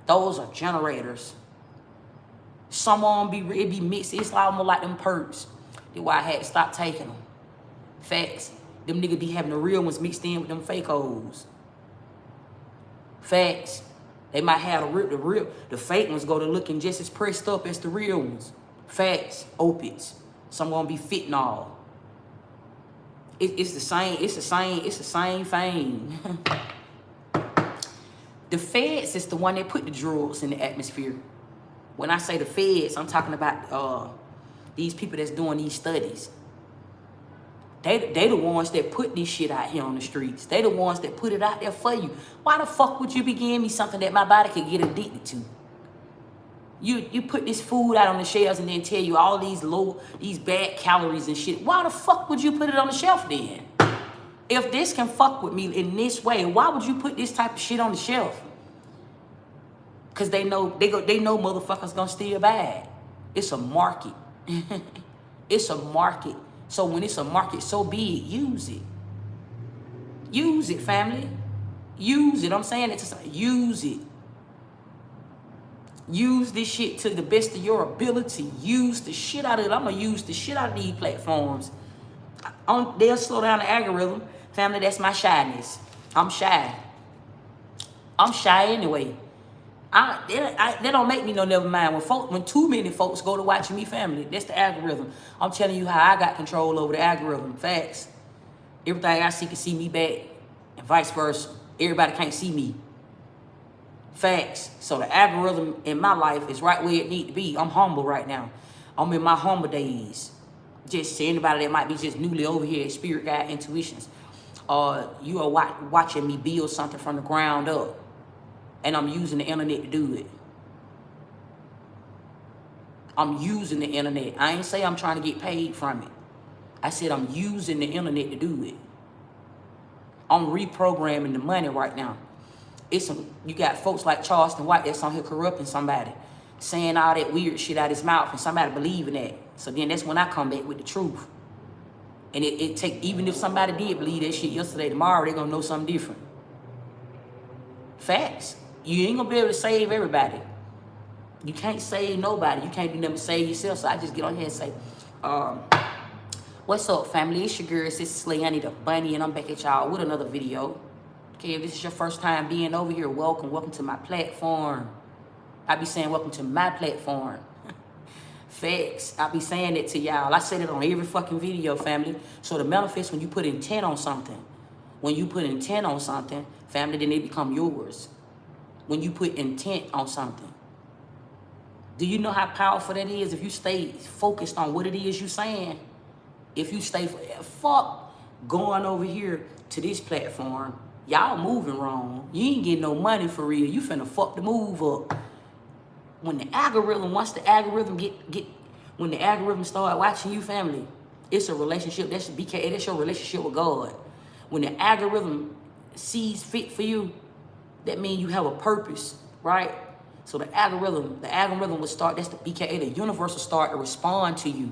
Those are generators. It be mixed. It's almost like them perks. That's why I had to stop taking them. Facts. Them niggas be having the real ones mixed in with them fake hoes. Facts. They might have the fake ones go to looking just as pressed up as the real ones. Facts. Opiates. Some gonna be fentanyl. It's the same thing. The feds is the one that put the drugs in the atmosphere. When I say the feds, I'm talking about these people that's doing these studies. They the ones that put this shit out here on the streets. They the ones that put it out there for you. Why the fuck would you be giving me something that my body could get addicted to? You put this food out on the shelves and then tell you all these bad calories and shit. Why the fuck would you put it on the shelf then? If this can fuck with me in this way, why would you put this type of shit on the shelf? Cause they know motherfuckers gonna still buy it. It's a market. It's a market. So when it's a market so big, use it. Use it, family. Use it. I'm saying it to somebody. Use it. Use this shit to the best of your ability. Use the shit out of it. I'm gonna use the shit out of these platforms. They'll slow down the algorithm. Family, that's my shyness. I'm shy. I'm shy anyway. They don't make me no never mind. When too many folks go to watching me, family, that's the algorithm. I'm telling you how I got control over the algorithm. Facts. Everything I see can see me back, and vice versa. Everybody can't see me. Facts. So the algorithm in my life is right where it need to be. I'm humble right now. I'm in my humble days. Just to anybody that might be just newly over here at Spirit Guide Intuitions. You are watching me build something from the ground up. And I'm using the internet to do it. I'm using the internet. I ain't say I'm trying to get paid from it. I said I'm using the internet to do it. I'm reprogramming the money right now. You got folks like Charleston White that's on here corrupting somebody, saying all that weird shit out his mouth, and somebody believing that. So then that's when I come back with the truth. And even if somebody did believe that shit yesterday, tomorrow they're gonna know something different. Facts. You ain't gonna be able to save everybody. You can't save nobody. You can't do nothing but save yourself. So I just get on here and say, what's up, family? It's your girl, Sister Slay. I need a bunny, and I'm back at y'all with another video. Okay, if this is your first time being over here, welcome to my platform. I be saying welcome to my platform. Facts. I be saying it to y'all. I said it on every fucking video, family. So the manifest, when you put intent on something, family, then it become yours. When you put intent on something, Do you know how powerful that is if you stay focused on what it is you saying? If you stay, fuck going over here to this platform, y'all moving wrong. You ain't getting no money for real. You finna fuck the move up. When the algorithm, once the algorithm when the algorithm start watching you, family, it's a relationship. That's BK. That's your relationship with God. When the algorithm sees fit for you, that means you have a purpose, right? So the algorithm will start. That's the BKA. The universe will start to respond to you.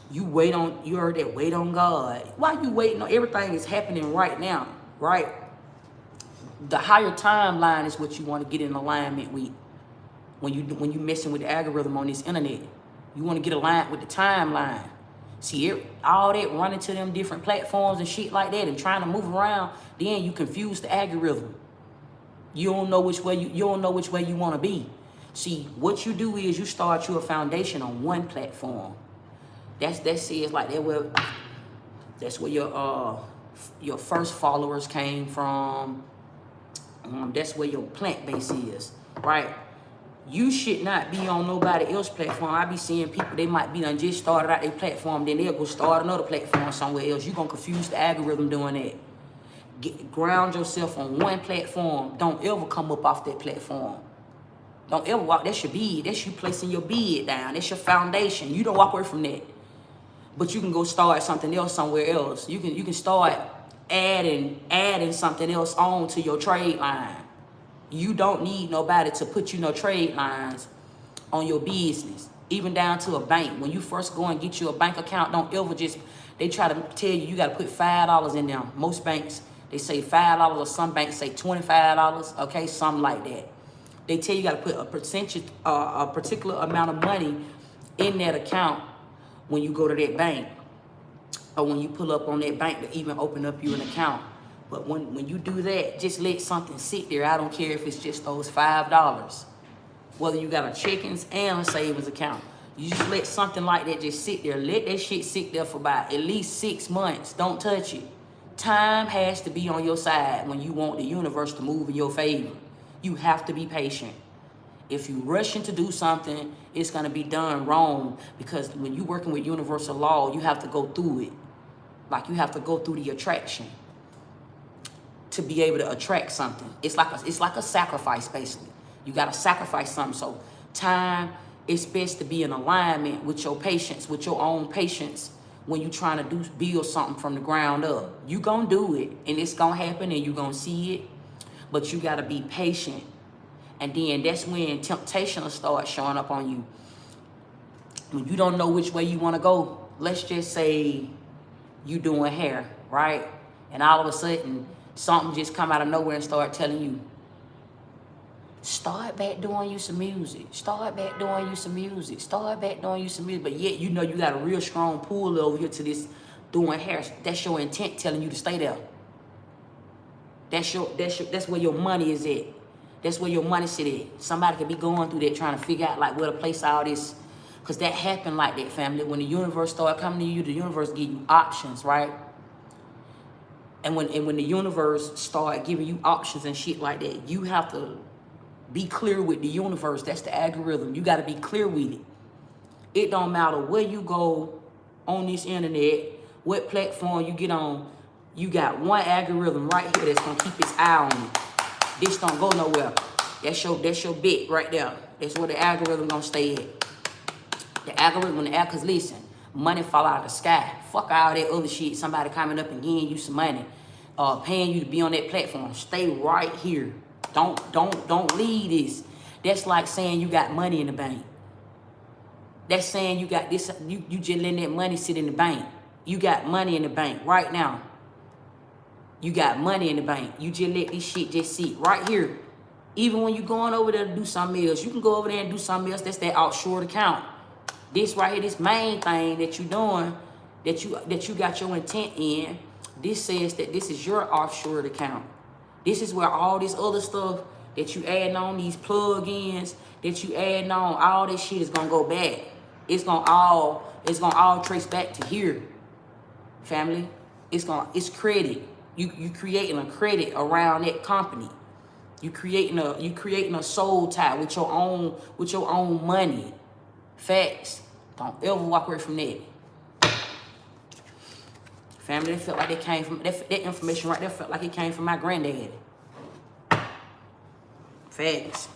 You heard that, wait on God. While you waiting on, everything is happening right now, right? The higher timeline is what you want to get in alignment with. When you messing with the algorithm on this internet, you want to get aligned with the timeline. See, all that running to them different platforms and shit like that and trying to move around, then you confuse the algorithm. You don't know which way you want to be. See, what you do is you start you a foundation on one platform. That's like that. That's where your first followers came from. That's where your plant base is, right? You should not be on nobody else's platform. I be seeing people, they might be done just started out their platform, then they'll go start another platform somewhere else. You're gonna confuse the algorithm doing that. Ground yourself on one platform. Don't ever come up off that platform. Don't ever walk. That's your bed. That's you placing your bed down. That's your foundation. You don't walk away from that. But you can go start something else somewhere else. You can start adding something else on to your trade line. You don't need nobody to put you no trade lines on your business, even down to a bank. When you first go and get you a bank account, don't ever they try to tell you got to put $5 in there. Most banks, they say $5, or some banks say $25, okay, something like that. They tell you got to put a percentage, a particular amount of money in that account when you go to that bank, or when you pull up on that bank to even open up you an account. But when you do that, just let something sit there. I don't care if it's just those $5. Whether you got a checkings and a savings account. You just let something like that just sit there. Let that shit sit there for about at least 6 months. Don't touch it. Time has to be on your side when you want the universe to move in your favor. You have to be patient. If you rushing to do something, it's going to be done wrong, because when you're working with universal law, you have to go through it. Like you have to go through the attraction to be able to attract something. It's like a sacrifice, basically. You got to sacrifice something. So time, it's best to be in alignment with your patience, with your own patience, when you're trying to build something from the ground up. You gonna do it, and it's gonna happen, and you gonna see it, but you got to be patient. And then that's when temptation will start showing up on you. When you don't know which way you want to go, let's just say you doing hair, right? And all of a sudden, something just come out of nowhere and start telling you, start back doing you some music. Start back doing you some music. Start back doing you some music. But yet, you know you got a real strong pull over here to this doing hair. That's your intent telling you to stay there. That's where your money is at. That's where your money sit at. Somebody could be going through that trying to figure out like where to place all this. Because that happened like that, family. When the universe started coming to you, the universe give you options, right? And when the universe start giving you options and shit like that, you have to be clear with the universe. That's the algorithm. You got to be clear with it. It don't matter where you go on this internet, what platform you get on, you got one algorithm right here that's going to keep its eye on you. This don't go nowhere. That's your bet right there. That's where the algorithm gonna stay at. The algorithm, because listen, money fall out of the sky. Fuck all that other shit. Somebody coming up and giving you some money, paying you to be on that platform. Stay right here. Don't leave this. That's like saying you got money in the bank. That's saying you got this. You just letting that money sit in the bank. You got money in the bank right now. You got money in the bank. You just let this shit just sit right here. Even when you're going over there to do something else, you can go over there and do something else. That's that offshore account. This right here, this main thing that you're doing, that you got your intent in, this says that this is your offshore account. This is where all this other stuff that you adding on, these plug-ins that you adding on, all this shit is gonna go back. It's gonna all trace back to here, family. It's credit. You creating a credit around that company. You creating a soul tie with your own money. Facts. Don't ever walk away from that. Family, they felt like they came from that information right there felt like it came from my granddad. Facts.